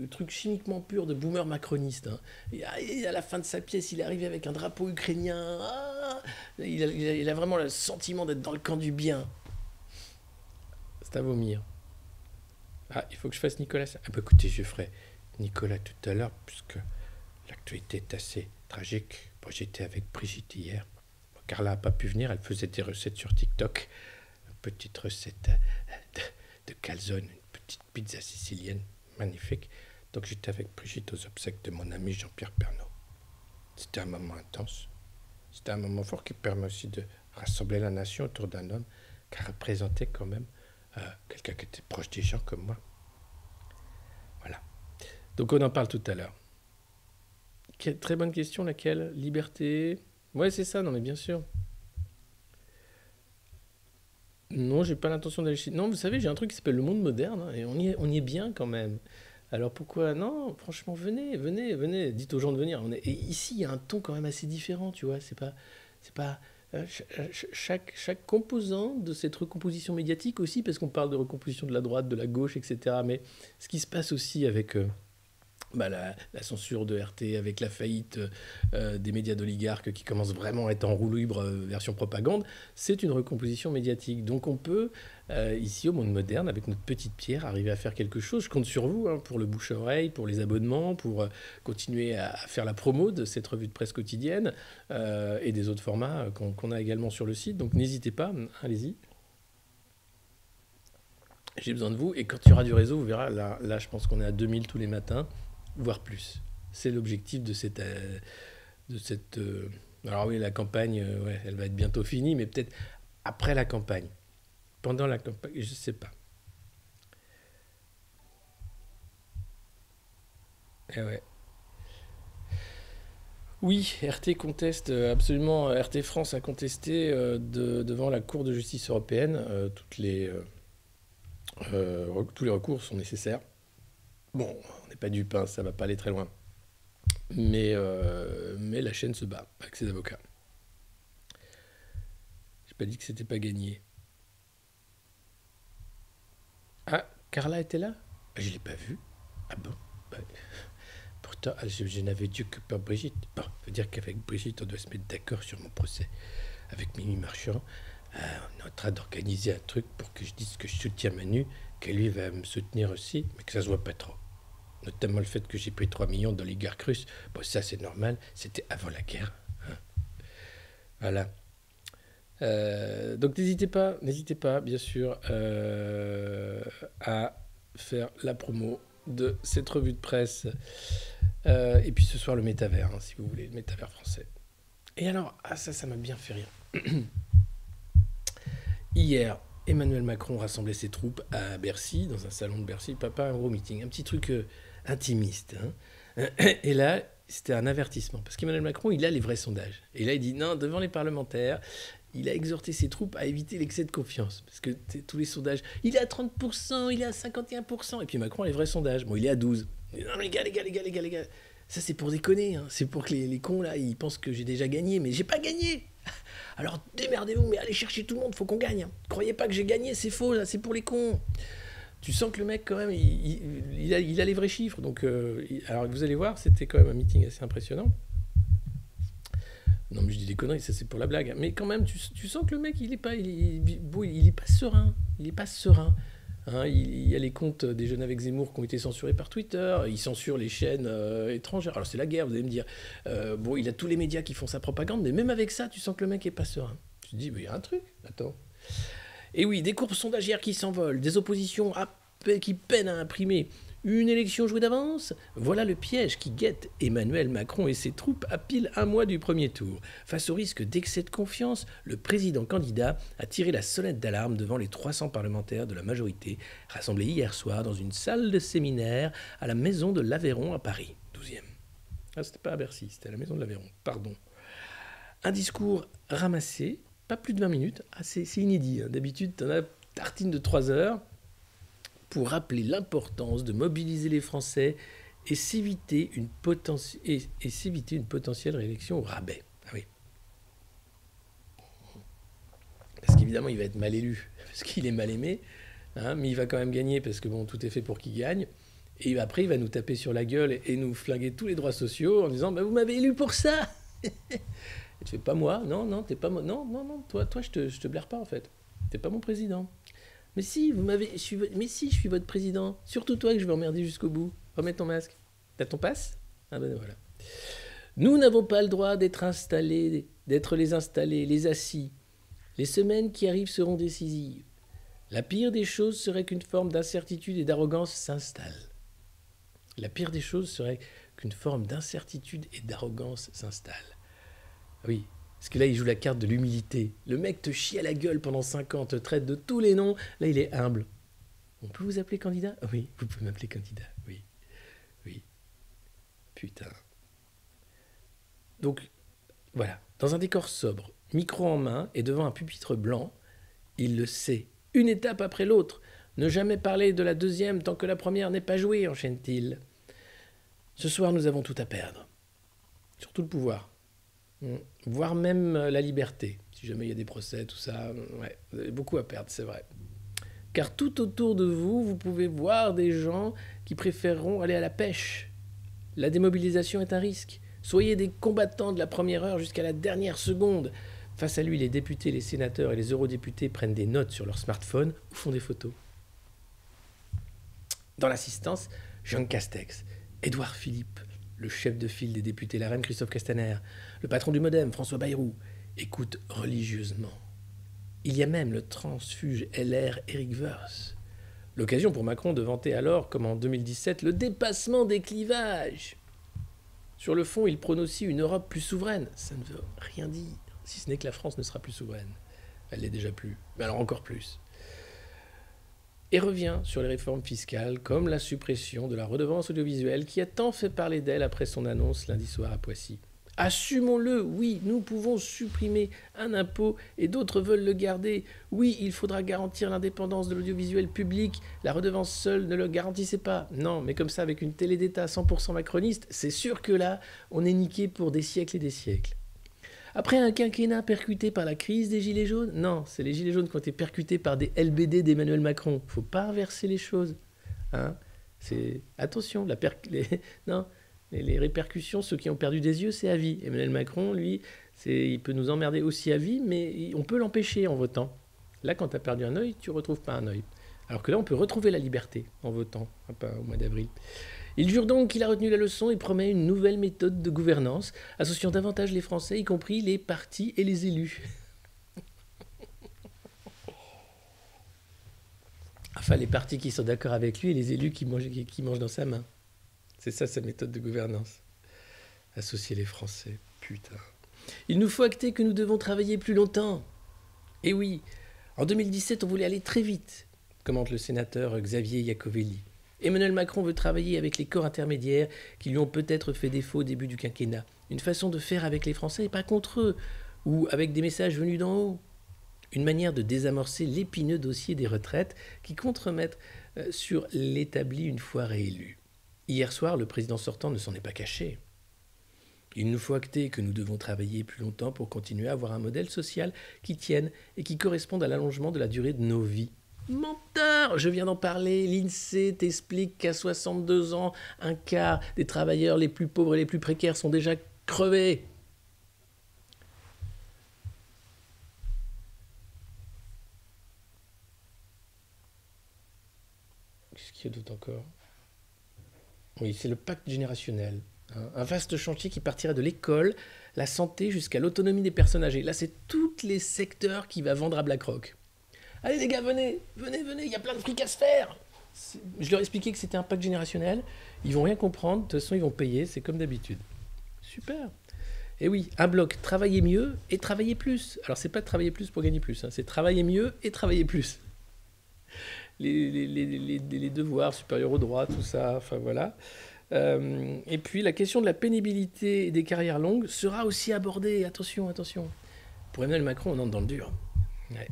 truc chimiquement pur de boomer macroniste. Hein. Et à la fin de sa pièce, il est arrivé avec un drapeau ukrainien. Ah, il a vraiment le sentiment d'être dans le camp du bien. C'est à vomir. Ah, il faut que je fasse Nicolas. Ah bah écoutez, je ferai Nicolas tout à l'heure, puisque l'actualité est assez tragique. Bon, j'étais avec Brigitte hier. Bon, Carla n'a pas pu venir, elle faisait des recettes sur TikTok. Une petite recette de calzone, une petite pizza sicilienne. Magnifique. Donc j'étais avec Brigitte aux obsèques de mon ami Jean-Pierre Pernaut. C'était un moment intense. C'était un moment fort qui permet aussi de rassembler la nation autour d'un homme qui représentait quand même quelqu'un qui était proche des gens comme moi. Voilà. Donc on en parle tout à l'heure. Très bonne question, laquelle? Liberté. Ouais, c'est ça, non mais bien sûr. Non, j'ai pas l'intention d'aller chez... Non, vous savez, j'ai un truc qui s'appelle Le Monde Moderne, hein, et on y est bien quand même. Alors pourquoi? Non, franchement, venez, venez, venez, dites aux gens de venir. Et ici, il y a un ton quand même assez différent, tu vois. C'est pas chaque composant de cette recomposition médiatique aussi, parce qu'on parle de recomposition de la droite, de la gauche, etc. Mais ce qui se passe aussi avec la censure de RT, avec la faillite des médias d'oligarques qui commencent vraiment à être en roue libre version propagande, c'est une recomposition médiatique. Donc on peut, ici au monde moderne, avec notre petite pierre, arriver à faire quelque chose. Je compte sur vous hein, pour le bouche-à-oreille, pour les abonnements, pour continuer à faire la promo de cette revue de presse quotidienne et des autres formats qu'on a également sur le site. Donc n'hésitez pas, allez-y. J'ai besoin de vous. Et quand il y aura du réseau, vous verrez, là je pense qu'on est à 2000 tous les matins, voire plus. C'est l'objectif de cette alors oui, la campagne, ouais, elle va être bientôt finie, mais peut-être après la campagne. Pendant la campagne, je ne sais pas. Eh ouais. Oui, RT conteste absolument. RT France a contesté devant la Cour de justice européenne. Tous les recours sont nécessaires. Bon, on n'est pas dupes, hein, ça va pas aller très loin. Mais la chaîne se bat avec ses avocats. J'ai pas dit que c'était pas gagné. Ah, Carla était là? Ah, je l'ai pas vue. Ah bon? Bah, pourtant, je n'avais dû que par Brigitte. Bon, faut dire qu'avec Brigitte, on doit se mettre d'accord sur mon procès. Avec Mimi Marchand, on est en train d'organiser un truc pour que je dise que je soutiens Manu, que lui va me soutenir aussi, mais que ça se voit pas trop. Notamment le fait que j'ai pris 3 millions d'oligarques russes. Bon, ça c'est normal, c'était avant la guerre. Hein. Voilà. Donc n'hésitez pas, bien sûr, à faire la promo de cette revue de presse. Et puis ce soir, le métavers, hein, si vous voulez, le métavers français. Et alors, ça m'a bien fait rire. Hier, Emmanuel Macron rassemblait ses troupes à Bercy, dans un salon de Bercy, pas un gros meeting, un petit truc intimiste. Hein. Et là, c'était un avertissement, parce qu'Emmanuel Macron, il a les vrais sondages. Et là, il dit non, devant les parlementaires, il a exhorté ses troupes à éviter l'excès de confiance. Parce que tous les sondages, il est à 30%, il est à 51%. Et puis Macron a les vrais sondages. Bon, il est à 12%. Il dit, non, les gars. Ça, c'est pour déconner. Hein. C'est pour que les cons, là, ils pensent que j'ai déjà gagné. Mais j'ai pas gagné. Alors, démerdez-vous, mais allez chercher tout le monde, faut qu'on gagne. Hein. Croyez pas que j'ai gagné, c'est faux, là, c'est pour les cons. Tu sens que le mec, quand même, il a les vrais chiffres. Donc, alors, vous allez voir, c'était quand même un meeting assez impressionnant. Non, mais je dis des conneries, ça c'est pour la blague. Mais quand même, tu sens que le mec, il est pas serein. Il est pas serein. Hein, il y a les comptes des jeunes avec Zemmour qui ont été censurés par Twitter. Il censure les chaînes étrangères. Alors c'est la guerre, vous allez me dire. Bon, il a tous les médias qui font sa propagande, mais même avec ça, tu sens que le mec est pas serein. Tu te dis, mais il y a un truc. Attends. Et oui, des courbes sondagières qui s'envolent, des oppositions qui peinent à imprimer. Une élection jouée d'avance? Voilà le piège qui guette Emmanuel Macron et ses troupes à pile un mois du premier tour. Face au risque d'excès de confiance, le président candidat a tiré la sonnette d'alarme devant les 300 parlementaires de la majorité rassemblés hier soir dans une salle de séminaire à la Maison de l'Aveyron à Paris, 12e. Ah, c'était pas à Bercy, c'était à la Maison de l'Aveyron, pardon. Un discours ramassé, pas plus de 20 minutes, ah, c'est inédit. Hein. D'habitude, t'en as tartine de 3 heures, pour rappeler l'importance de mobiliser les Français et s'éviter une potentielle réélection au rabais. Ah oui. Parce qu'évidemment, il va être mal élu, parce qu'il est mal aimé, hein, mais il va quand même gagner, parce que bon, tout est fait pour qu'il gagne. Et après, il va nous taper sur la gueule et nous flinguer tous les droits sociaux en disant bah, « vous m'avez élu pour ça !» Et tu fais « pas moi, non, t'es pas moi, non, toi je te blaire pas en fait, t'es pas mon président. » Mais si, mais si, je suis votre président. Surtout toi que je vais emmerder jusqu'au bout. Remets ton masque. T'as ton passe? Ah ben voilà. Nous n'avons pas le droit d'être les installés, les assis. Les semaines qui arrivent seront décisives. La pire des choses serait qu'une forme d'incertitude et d'arrogance s'installe. La pire des choses serait qu'une forme d'incertitude et d'arrogance s'installe. Oui. Parce que là, il joue la carte de l'humilité. Le mec te chie à la gueule pendant 5 ans, te traite de tous les noms. Là, il est humble. On peut vous appeler candidat? Oui, vous pouvez m'appeler candidat. Oui. Putain. Donc, voilà. Dans un décor sobre, micro en main et devant un pupitre blanc, il le sait. Une étape après l'autre. Ne jamais parler de la deuxième tant que la première n'est pas jouée, enchaîne-t-il. Ce soir, nous avons tout à perdre. Surtout le pouvoir. Voire même la liberté. Si jamais il y a des procès, tout ça, ouais, vous avez beaucoup à perdre, c'est vrai. Car tout autour de vous, vous pouvez voir des gens qui préféreront aller à la pêche. La démobilisation est un risque. Soyez des combattants de la première heure jusqu'à la dernière seconde. Face à lui, les députés, les sénateurs et les eurodéputés prennent des notes sur leur smartphone ou font des photos. Dans l'assistance, Jean Castex, Édouard Philippe, le chef de file des députés LaREM, Christophe Castaner, le patron du Modem, François Bayrou, écoute religieusement. Il y a même le transfuge LR Éric Woerth. L'occasion pour Macron de vanter alors, comme en 2017, le dépassement des clivages. Sur le fond, il prône aussi une Europe plus souveraine. Ça ne veut rien dire, si ce n'est que la France ne sera plus souveraine. Elle l'est déjà plus, mais alors encore plus. Et revient sur les réformes fiscales, comme la suppression de la redevance audiovisuelle qui a tant fait parler d'elle après son annonce lundi soir à Poissy. Assumons-le, oui, nous pouvons supprimer un impôt et d'autres veulent le garder. Oui, il faudra garantir l'indépendance de l'audiovisuel public. La redevance seule ne le garantissait pas. Non, mais comme ça, avec une télé d'État 100% macroniste, c'est sûr que là, on est niqué pour des siècles et des siècles. Après un quinquennat percuté par la crise des Gilets jaunes? Non, c'est les Gilets jaunes qui ont été percutés par des LBD d'Emmanuel Macron. Faut pas inverser les choses. Hein, attention, les répercussions, ceux qui ont perdu des yeux, c'est à vie. Emmanuel Macron, lui, il peut nous emmerder aussi à vie, mais on peut l'empêcher en votant. Là, quand tu as perdu un œil, tu ne retrouves pas un œil. Alors que là, on peut retrouver la liberté en votant, au mois d'avril. Il jure donc qu'il a retenu la leçon et promet une nouvelle méthode de gouvernance, associant davantage les Français, y compris les partis et les élus. Enfin, les partis qui sont d'accord avec lui et les élus qui mangent dans sa main. C'est ça, sa méthode de gouvernance. Associer les Français, putain. Il nous faut acter que nous devons travailler plus longtemps. Et oui, en 2017, on voulait aller très vite, commente le sénateur Xavier Iacovelli. Emmanuel Macron veut travailler avec les corps intermédiaires qui lui ont peut-être fait défaut au début du quinquennat. Une façon de faire avec les Français et pas contre eux, ou avec des messages venus d'en haut. Une manière de désamorcer l'épineux dossier des retraites qui compte remettre sur l'établi une fois réélu. Hier soir, le président sortant ne s'en est pas caché. Il nous faut acter que nous devons travailler plus longtemps pour continuer à avoir un modèle social qui tienne et qui corresponde à l'allongement de la durée de nos vies. Menteur! Je viens d'en parler. L'INSEE t'explique qu'à 62 ans, un quart des travailleurs les plus pauvres et les plus précaires sont déjà crevés. Qu'est-ce qu'il y a d'autre encore? Oui, c'est le pacte générationnel, hein. Un vaste chantier qui partirait de l'école, la santé jusqu'à l'autonomie des personnes âgées. Là, c'est tous les secteurs qui va vendre à BlackRock. Allez les gars, venez, venez, venez, il y a plein de fric à se faire. Je leur ai expliqué que c'était un pacte générationnel. Ils vont rien comprendre, de toute façon ils vont payer, c'est comme d'habitude. Super. Et oui, un bloc, travailler mieux et travailler plus. Alors c'est pas travailler plus pour gagner plus, hein, c'est travailler mieux et travailler plus. Les devoirs supérieurs aux droits, tout ça, enfin voilà. Et puis la question de la pénibilité et des carrières longues sera aussi abordée. Attention, attention. Pour Emmanuel Macron, on entre dans le dur. Ouais.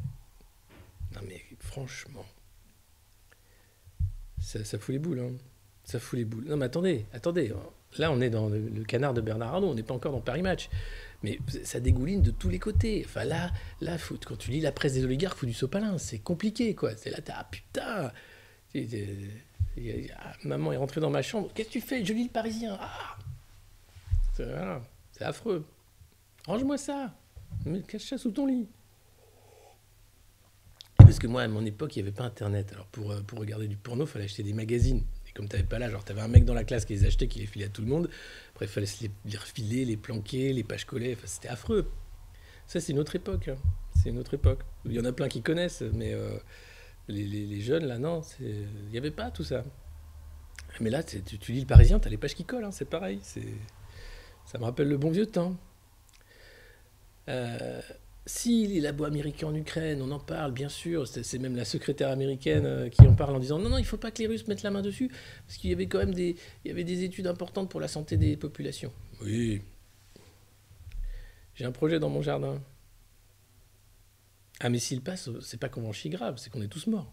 Non mais franchement, ça fout les boules, hein. Ça fout les boules. Non mais attendez, attendez. Là on est dans le canard de Bernard Arnault, on n'est pas encore dans Paris Match. Mais ça dégouline de tous les côtés. Enfin là quand tu lis la presse des oligarques, faut du sopalin. C'est compliqué quoi. C'est là, ah putain. Maman est rentrée dans ma chambre. Qu'est-ce que tu fais? Je lis le Parisien. Ah, voilà. C'est affreux. Range-moi ça. Cache ça sous ton lit. Parce que moi, à mon époque, il n'y avait pas Internet. Alors, pour regarder du porno, il fallait acheter des magazines. Et comme tu n'avais pas là, genre, tu avais un mec dans la classe qui les achetait, qui les filait à tout le monde. Après, il fallait les refiler, les planquer, les pages collées. Enfin, c'était affreux. Ça, c'est une autre époque, hein. C'est une autre époque. Il y en a plein qui connaissent, mais les jeunes, là, non. Il n'y avait pas tout ça. Mais là, tu lis le Parisien, tu as les pages qui collent, hein, c'est pareil. Ça me rappelle le bon vieux temps. Si les labos américains en Ukraine, on en parle, bien sûr. C'est même la secrétaire américaine qui en parle en disant non, il ne faut pas que les Russes mettent la main dessus, parce qu'il y avait quand même il y avait des études importantes pour la santé des populations. Oui. J'ai un projet dans mon jardin. Ah, mais s'il passe, c'est pas qu'on va en chier grave, c'est qu'on est tous morts.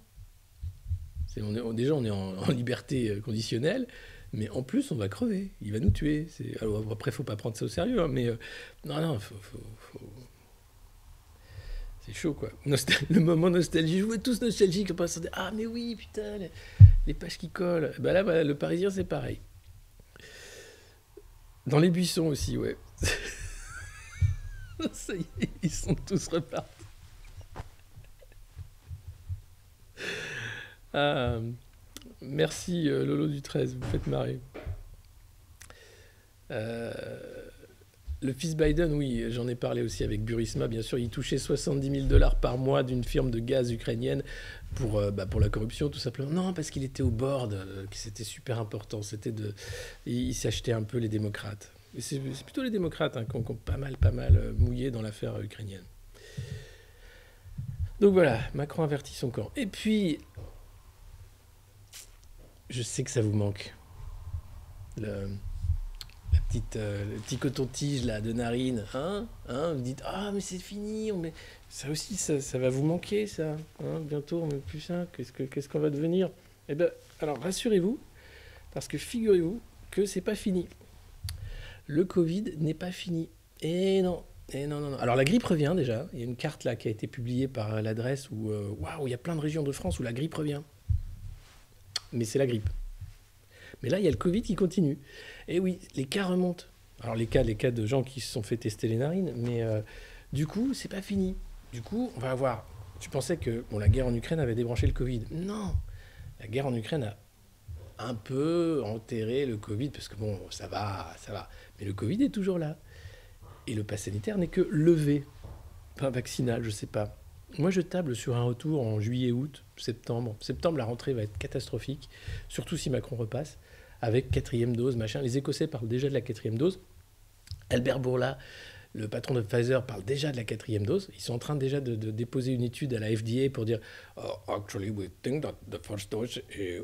Déjà, on est en liberté conditionnelle, mais en plus, on va crever. Il va nous tuer. Alors, après, faut pas prendre ça au sérieux, hein, mais non, faut. C'est chaud, quoi. Le moment nostalgie. Je vous tous nostalgiques. Ah, mais oui, putain, les pages qui collent. Bah là, bah, le Parisien, c'est pareil. Dans les buissons aussi, ouais. Ça y est, ils sont tous repartis. Ah, merci Lolo du 13, vous faites marrer. Le fils Biden, oui, j'en ai parlé aussi avec Burisma, bien sûr, il touchait 70 000 $ par mois d'une firme de gaz ukrainienne pour la corruption, tout simplement. Non, parce qu'il était au board, que c'était super important, il s'achetait un peu les démocrates. Et c'est plutôt les démocrates qui ont pas mal mouillé dans l'affaire ukrainienne. Donc voilà, Macron avertit son camp. Et puis, je sais que ça vous manque. Le petit coton-tige là, de narine. Vous dites, ah, mais c'est fini. Ça aussi, ça va vous manquer, ça. Bientôt, on met plus ça. Qu'est-ce qu'on va devenir? Eh bien, alors, rassurez-vous, parce que figurez-vous que c'est pas fini. Le Covid n'est pas fini. Et non. Non. Alors la grippe revient déjà. Il y a une carte là qui a été publiée par l'adresse où il y a plein de régions de France où la grippe revient. Mais c'est la grippe. Mais là, il y a le Covid qui continue. Et oui, les cas remontent. Alors les cas de gens qui se sont fait tester les narines, mais du coup, c'est pas fini. Du coup, on va avoir... Tu pensais que la guerre en Ukraine avait débranché le Covid. Non. La guerre en Ukraine a un peu enterré le Covid, parce que ça va. Mais le Covid est toujours là. Et le pass sanitaire n'est que levé. Enfin, vaccinal, je sais pas. Moi, je table sur un retour en juillet, août, septembre. Septembre, la rentrée va être catastrophique, surtout si Macron repasse, avec 4e dose, machin. Les Écossais parlent déjà de la 4e dose. Albert Bourla, le patron de Pfizer, parle déjà de la 4e dose. Ils sont en train déjà de déposer une étude à la FDA pour dire actually, we think that the first dose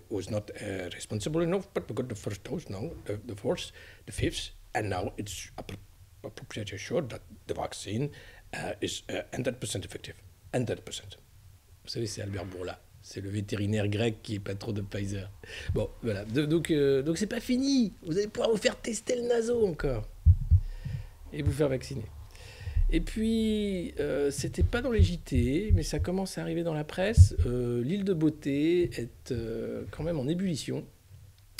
was not responsible enough, but we got the first dose now, the fourth, the fifth, and now it's pretty sure that the vaccine is 100% effective. 100%. Vous savez, c'est Albert Bourla. C'est le vétérinaire grec qui est patron de Pfizer. Bon, voilà. Donc c'est pas fini. Vous allez pouvoir vous faire tester le naso encore. Et vous faire vacciner. Et puis, c'était pas dans les JT, mais ça commence à arriver dans la presse. L'île de Beauté est quand même en ébullition.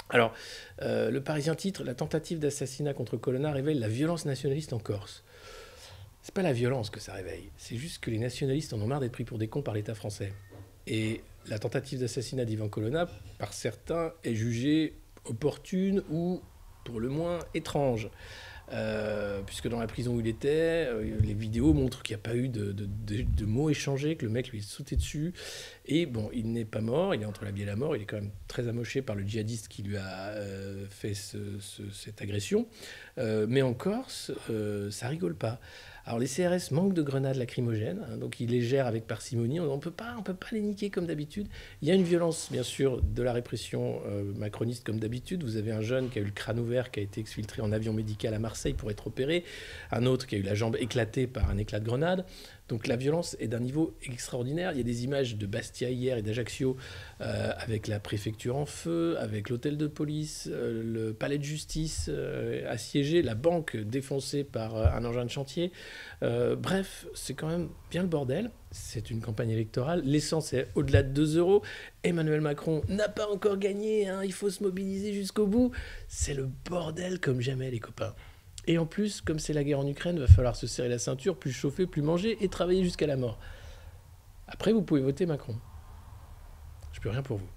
Alors, le Parisien titre « La tentative d'assassinat contre Colonna révèle la violence nationaliste en Corse ». C'est pas la violence que ça réveille, c'est juste que les nationalistes en ont marre d'être pris pour des cons par l'État français. Et la tentative d'assassinat d'Ivan Colonna, par certains, est jugée opportune ou, pour le moins, étrange. Puisque dans la prison où il était, les vidéos montrent qu'il n'y a pas eu de mots échangés, que le mec lui est sauté dessus. Et bon, il n'est pas mort, il est entre la vie et la mort, il est quand même très amoché par le djihadiste qui lui a fait cette agression. Mais en Corse, ça rigole pas. Alors les CRS manquent de grenades lacrymogènes, hein, donc ils les gèrent avec parcimonie. On peut pas les niquer comme d'habitude. Il y a une violence, bien sûr, de la répression macroniste comme d'habitude. Vous avez un jeune qui a eu le crâne ouvert, qui a été exfiltré en avion médical à Marseille pour être opéré. Un autre qui a eu la jambe éclatée par un éclat de grenade. Donc la violence est d'un niveau extraordinaire. Il y a des images de Bastia hier et d'Ajaccio avec la préfecture en feu, avec l'hôtel de police, le palais de justice assiégé, la banque défoncée par un engin de chantier. Bref, c'est quand même bien le bordel. C'est une campagne électorale. L'essence est au-delà de 2 euros. Emmanuel Macron n'a pas encore gagné, hein. Il faut se mobiliser jusqu'au bout. C'est le bordel comme jamais, les copains. Et en plus, comme c'est la guerre en Ukraine, il va falloir se serrer la ceinture, plus chauffer, plus manger et travailler jusqu'à la mort. Après, vous pouvez voter Macron. Je peux rien pour vous.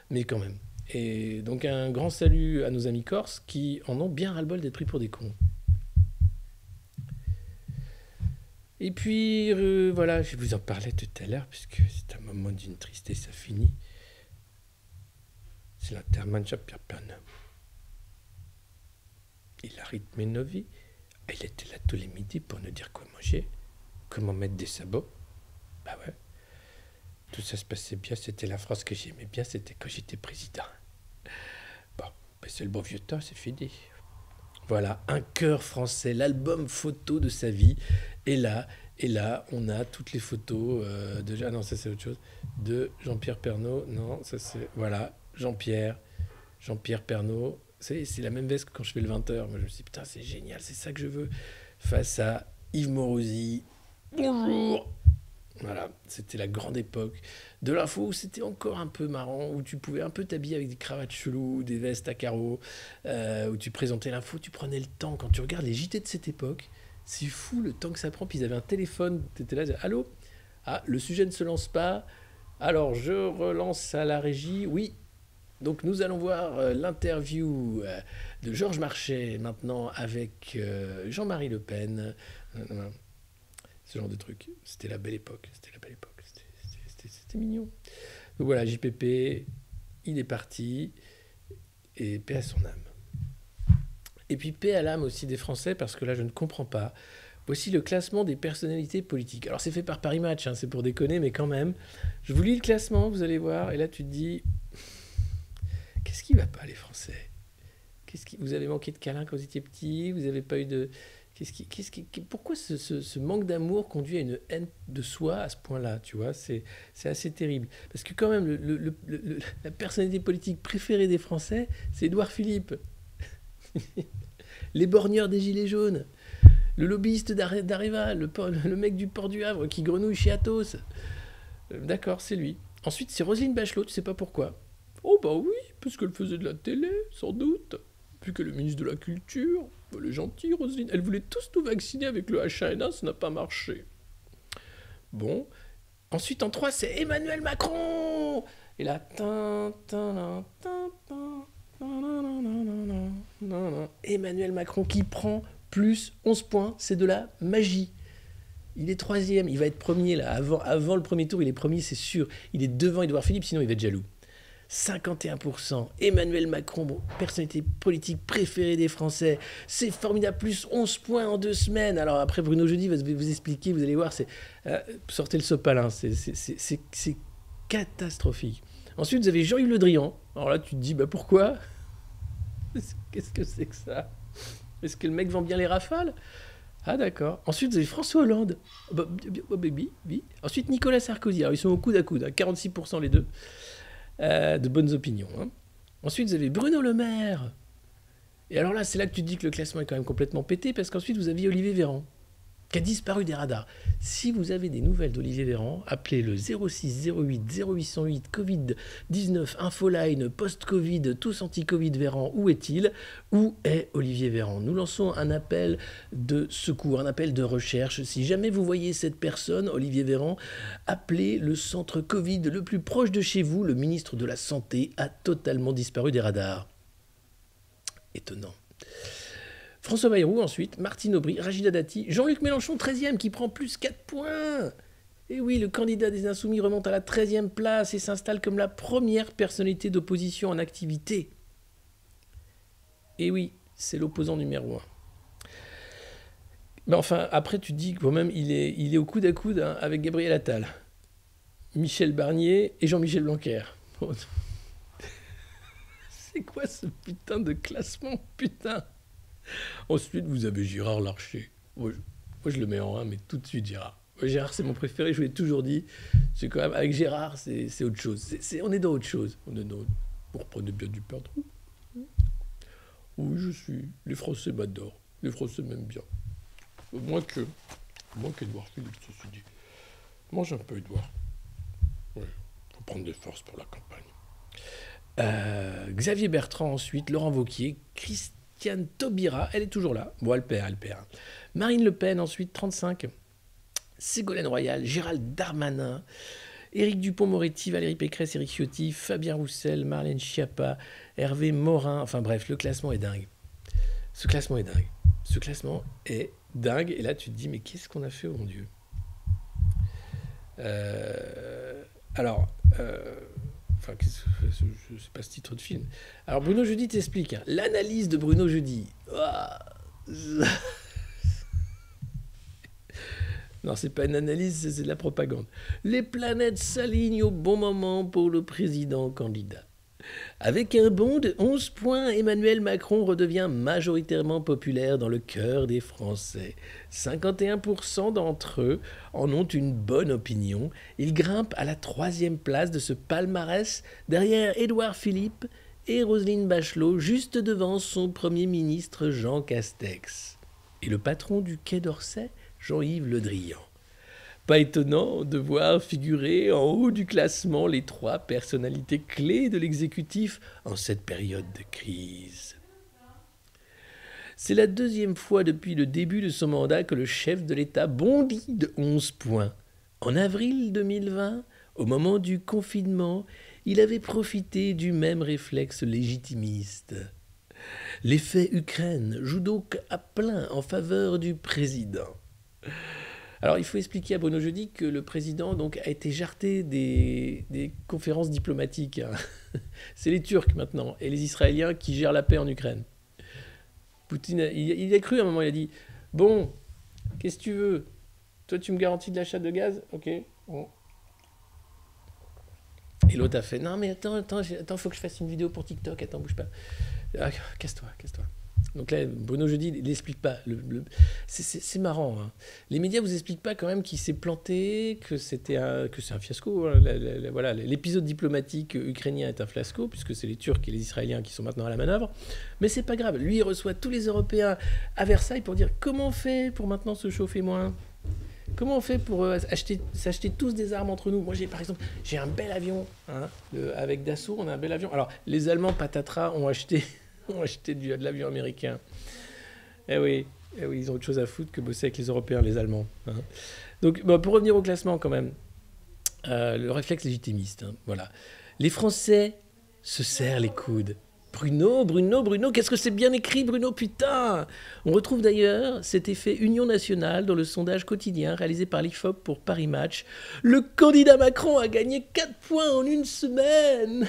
Mais quand même. Et donc un grand salut à nos amis corses qui en ont bien ras-le-bol d'être pris pour des cons. Et puis, voilà, je vous en parlais tout à l'heure, puisque c'est un moment d'une tristesse infinie. C'est l'enterrement de Jean-Pierre Pernaut. Il a rythmé nos vies. Il était là tous les midis pour nous dire quoi manger, comment mettre des sabots. Bah ouais. Tout ça se passait bien. C'était la France que j'aimais bien. C'était quand j'étais président. Bon, ben c'est le bon vieux temps, c'est fini. Voilà, Un cœur français, l'album photo de sa vie. Et là, on a toutes les photos de... Ah non, ça c'est autre chose. De Jean-Pierre Pernaut. Non, ça c'est... Voilà, Jean-Pierre Pernaut. C'est la même veste que quand je fais le 20h. Moi, je me suis dit, putain, c'est génial, c'est ça que je veux. Face à Yves Morosi. Bonjour. Voilà, c'était la grande époque de l'info où c'était encore un peu marrant, où tu pouvais un peu t'habiller avec des cravates cheloues, des vestes à carreaux, où tu présentais l'info, tu prenais le temps. Quand tu regardes les JT de cette époque, c'est fou le temps que ça prend. Puis ils avaient un téléphone, t'étais là, allô? Ah, le sujet ne se lance pas. Alors, je relance à la régie. Oui. Donc nous allons voir l'interview de Georges Marchais maintenant avec Jean-Marie Le Pen. Ce genre de truc. C'était la belle époque. C'était mignon. Donc voilà, JPP, il est parti. Et paix à son âme. Et puis paix à l'âme aussi des Français, parce que là je ne comprends pas. Voici le classement des personnalités politiques. Alors c'est fait par Paris Match, hein, c'est pour déconner, mais quand même. Je vous lis le classement, vous allez voir, et là tu te dis... Qu'est-ce qui va pas, les Français? Vous avez manqué de câlins quand vous étiez petit? Vous n'avez pas eu de... Pourquoi ce manque d'amour conduit à une haine de soi à ce point-là, tu vois? C'est assez terrible. Parce que quand même, la personnalité politique préférée des Français, c'est Édouard Philippe. Les borgneurs des Gilets jaunes. Le lobbyiste d'Areva, le mec du port du Havre qui grenouille chez Athos. D'accord, c'est lui. Ensuite, c'est Roselyne Bachelot, tu sais pas pourquoi. Oh bah oui, parce qu'elle faisait de la télé, sans doute. Puis que le ministre de la Culture, elle est gentille, Roselyne. Elle voulait tous nous vacciner avec le H1N1, ça n'a pas marché. Bon. Ensuite, en 3, c'est Emmanuel Macron. Et là, Emmanuel Macron qui prend plus 11 points, c'est de la magie. Il est 3e, il va être premier là. Avant le premier tour, il est premier, c'est sûr. Il est devant Édouard Philippe, sinon il va être jaloux. 51%. Emmanuel Macron, bon, personnalité politique préférée des Français. C'est formidable, plus 11 points en 2 semaines. Alors après, Bruno Jeudi va vous expliquer, vous allez voir, sortez le sopalin, c'est catastrophique. Ensuite, vous avez Jean-Yves Le Drian. Alors là, tu te dis, bah pourquoi? Qu'est-ce que c'est que ça? Est-ce que le mec vend bien les Rafales? Ah d'accord. Ensuite, vous avez François Hollande. Oui. Ensuite, Nicolas Sarkozy. Alors, ils sont au coude à coude, 46% les deux. De bonnes opinions. Hein. Ensuite, vous avez Bruno Le Maire. Et alors là, c'est là que tu te dis que le classement est quand même complètement pété, parce qu'ensuite, vous aviez Olivier Véran. qui a disparu des radars. Si vous avez des nouvelles d'Olivier Véran, appelez le 06 08 0808 Covid-19 Infoline post-Covid tous anti-Covid Véran. Où est-il? Où est Olivier Véran? Nous lançons un appel de secours, un appel de recherche. Si jamais vous voyez cette personne, Olivier Véran, appelez le centre Covid le plus proche de chez vous. Le ministre de la Santé a totalement disparu des radars. Étonnant. François Bayrou ensuite, Martine Aubry, Rachida Dati, Jean-Luc Mélenchon 13e qui prend plus 4 points. Et oui, le candidat des Insoumis remonte à la 13e place et s'installe comme la première personnalité d'opposition en activité. Et oui, c'est l'opposant numéro 1. Mais enfin, après tu te dis quand même il est au coude à coude hein, avec Gabriel Attal, Michel Barnier et Jean-Michel Blanquer. C'est quoi ce putain de classement, putain? Ensuite, vous avez Gérard Larcher. Moi, je le mets en 1, mais tout de suite, Gérard. Gérard, c'est mon préféré, je vous l'ai toujours dit. C'est quand même, avec Gérard, c'est autre chose. On est dans autre chose. Vous reprenez bien du perdreau. Oui, je suis. Les Français m'adorent. Les Français m'aiment bien. Moins qu'Edouard Philippe, ceci dit. Mange un peu, Edouard. Ouais, faut prendre des forces pour la campagne. Xavier Bertrand, ensuite. Laurent Wauquiez. Christiane Taubira, elle est toujours là. Bon, elle perd. Marine Le Pen, ensuite, 35. Ségolène Royal, Gérald Darmanin, Éric Dupond-Moretti, Valérie Pécresse, Éric Ciotti, Fabien Roussel, Marlène Schiappa, Hervé Morin. Enfin bref, le classement est dingue. Ce classement est dingue. Et là, tu te dis, mais qu'est-ce qu'on a fait, oh mon Dieu? Enfin, je ne sais pas ce titre de film. Alors, Bruno Jeudi t'explique. Hein. L'analyse de Bruno Jeudi. Non, c'est pas une analyse, c'est de la propagande. Les planètes s'alignent au bon moment pour le président candidat. Avec un bond de 11 points, Emmanuel Macron redevient majoritairement populaire dans le cœur des Français. 51% d'entre eux en ont une bonne opinion. Il grimpe à la 3e place de ce palmarès derrière Édouard Philippe et Roselyne Bachelot, juste devant son Premier ministre Jean Castex. Et le patron du Quai d'Orsay, Jean-Yves Le Drian. Pas étonnant de voir figurer en haut du classement les 3 personnalités clés de l'exécutif en cette période de crise. C'est la 2e fois depuis le début de son mandat que le chef de l'État bondit de 11 points. En avril 2020, au moment du confinement, il avait profité du même réflexe légitimiste. L'effet Ukraine joue donc à plein en faveur du président. Alors, il faut expliquer à Bruno Jeudi que le président donc, a été jarté des conférences diplomatiques. C'est les Turcs maintenant et les Israéliens qui gèrent la paix en Ukraine. Poutine, il a cru à un moment, il a dit « Bon, qu'est-ce que tu veux? Toi, tu me garantis de l'achat de gaz? Ok. Bon. » Et l'autre a fait « Non, mais attends, faut que je fasse une vidéo pour TikTok. Attends, bouge pas. Ah, casse-toi. » Donc là, Bruno Jeudi, il n'explique pas. C'est marrant. Hein. Les médias vous expliquent pas quand même qu'il s'est planté, que c'est un fiasco. Hein. Voilà, l'épisode diplomatique ukrainien est un fiasco, puisque c'est les Turcs et les Israéliens qui sont maintenant à la manœuvre. Mais c'est pas grave. Lui, il reçoit tous les Européens à Versailles pour dire comment on fait pour maintenant se chauffer moins. Comment on fait pour s'acheter tous des armes entre nous? Moi, par exemple, j'ai un bel avion. Hein, avec Dassault, on a un bel avion. Alors, les Allemands, patatras, ont acheté de l'avion américain. Eh oui, ils ont autre chose à foutre que bosser avec les Européens, les Allemands. Hein. Donc, pour revenir au classement quand même, le réflexe légitimiste, hein, voilà. Les Français se serrent les coudes. Bruno, qu'est-ce que c'est bien écrit, Bruno, putain! On retrouve d'ailleurs cet effet Union nationale dans le sondage quotidien réalisé par l'IFOP pour Paris Match. Le candidat Macron a gagné 4 points en une semaine!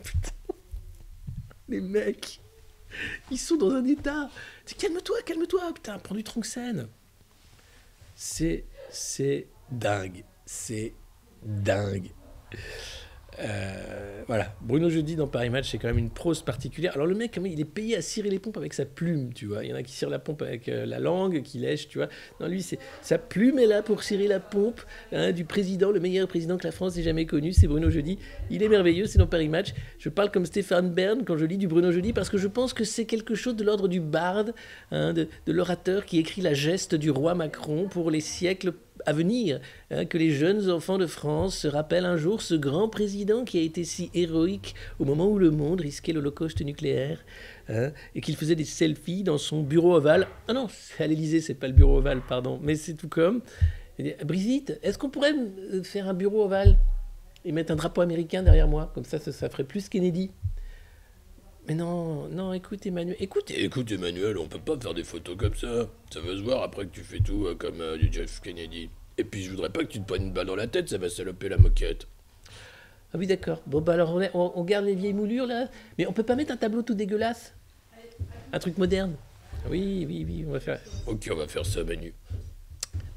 Putain! Les mecs, ils sont dans un état. Calme-toi, putain, prends du Tronxène. C'est dingue. Voilà. Bruno Jeudi dans Paris Match, c'est quand même une prose particulière. Alors le mec, il est payé à cirer les pompes avec sa plume, tu vois. Il y en a qui cirent la pompe avec la langue, qui lèche, tu vois. Non, lui, c'est sa plume est là pour cirer la pompe du président, le meilleur président que la France ait jamais connu, c'est Bruno Jeudi. Il est merveilleux, c'est dans Paris Match. Je parle comme Stéphane Bern quand je lis du Bruno Jeudi parce que je pense que c'est quelque chose de l'ordre du barde, de l'orateur qui écrit la geste du roi Macron pour les siècles à venir, que les jeunes enfants de France se rappellent un jour ce grand président qui a été si héroïque au moment où le monde risquait l'holocauste nucléaire, et qu'il faisait des selfies dans son bureau ovale. Ah non, c'est à l'Élysée, c'est pas le bureau ovale, pardon, mais c'est tout comme. Brigitte, est-ce qu'on pourrait faire un bureau ovale et mettre un drapeau américain derrière moi, comme ça ferait plus Kennedy. Mais non, écoute Emmanuel, Écoute Emmanuel, on peut pas faire des photos comme ça. Ça va se voir après que tu fais tout comme du Jeff Kennedy. Et puis je voudrais pas que tu te prennes une balle dans la tête, ça va saloper la moquette. Ah oui, d'accord. Bon, bah alors on garde les vieilles moulures là. Mais on peut pas mettre un tableau tout dégueulasse? Un truc moderne? Oui, on va faire. Ok, on va faire ça, Manu.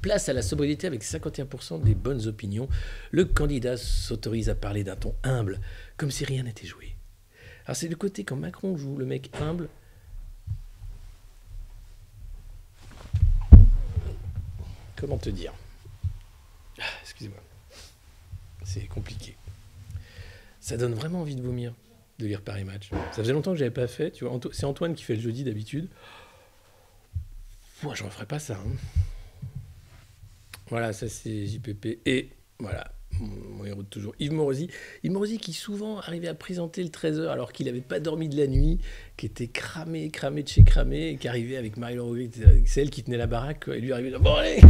Place à la sobriété avec 51% des bonnes opinions. Le candidat s'autorise à parler d'un ton humble, comme si rien n'était joué. Alors c'est le côté quand Macron joue le mec humble. Comment te dire? Excusez-moi. C'est compliqué. Ça donne vraiment envie de vomir, de lire Paris Match. Ça faisait longtemps que je n'avais pas fait. Tu vois, c'est Antoine qui fait le jeudi d'habitude. Moi, je ne referai pas ça. Voilà, ça c'est JPP. Et voilà, mon héros de toujours, Yves Morosi. Yves Morosi qui souvent arrivait à présenter le 13h alors qu'il n'avait pas dormi de la nuit, qui était cramé de chez cramé, et qui arrivait avec Marie-Laure, c'est elle qui tenait la baraque, et lui arrivait, bon allez,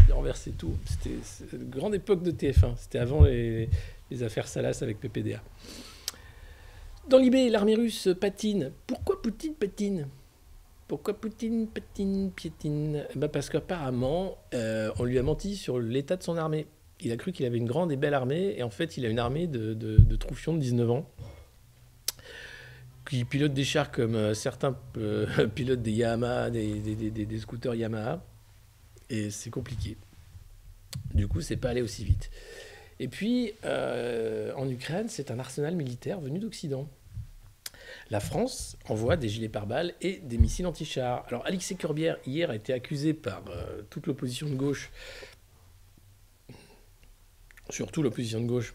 il renversait tout. C'était une grande époque de TF1, c'était avant les affaires Salas avec PPDA. Dans l'IB, l'armée russe patine. Pourquoi Poutine patine? Pourquoi Poutine patine, piétine? Parce qu'apparemment, on lui a menti sur l'état de son armée. Il a cru qu'il avait une grande et belle armée, et en fait, il a une armée de troufions de 19 ans qui pilotent des chars comme certains pilotent des Yamaha, des scooters Yamaha, et c'est compliqué. Du coup, c'est pas allé aussi vite. Et puis, en Ukraine, c'est un arsenal militaire venu d'Occident. La France envoie des gilets pare-balles et des missiles anti-chars. Alors, Alexis Corbière, hier, a été accusé par toute l'opposition de gauche, surtout l'opposition de gauche,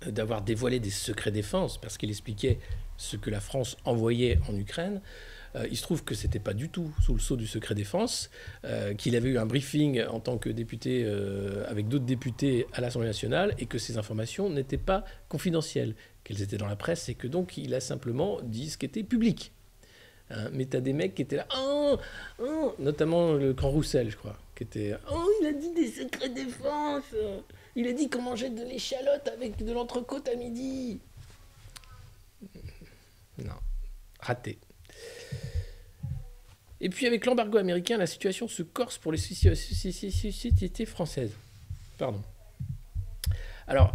d'avoir dévoilé des secrets défense, parce qu'il expliquait ce que la France envoyait en Ukraine. Il se trouve que ce n'était pas du tout sous le sceau du secret défense, qu'il avait eu un briefing en tant que député avec d'autres députés à l'Assemblée nationale, et que ces informations n'étaient pas confidentielles, qu'elles étaient dans la presse, et que donc il a simplement dit ce qui était public. Mais t'as des mecs qui étaient là, notamment le grand Roussel, je crois, qui était, il a dit des secrets défense, il a dit qu'on mangeait de l'échalote avec de l'entrecôte à midi. Non, raté. Et puis avec l'embargo américain, la situation se corse pour les sociétés françaises. Pardon. Alors,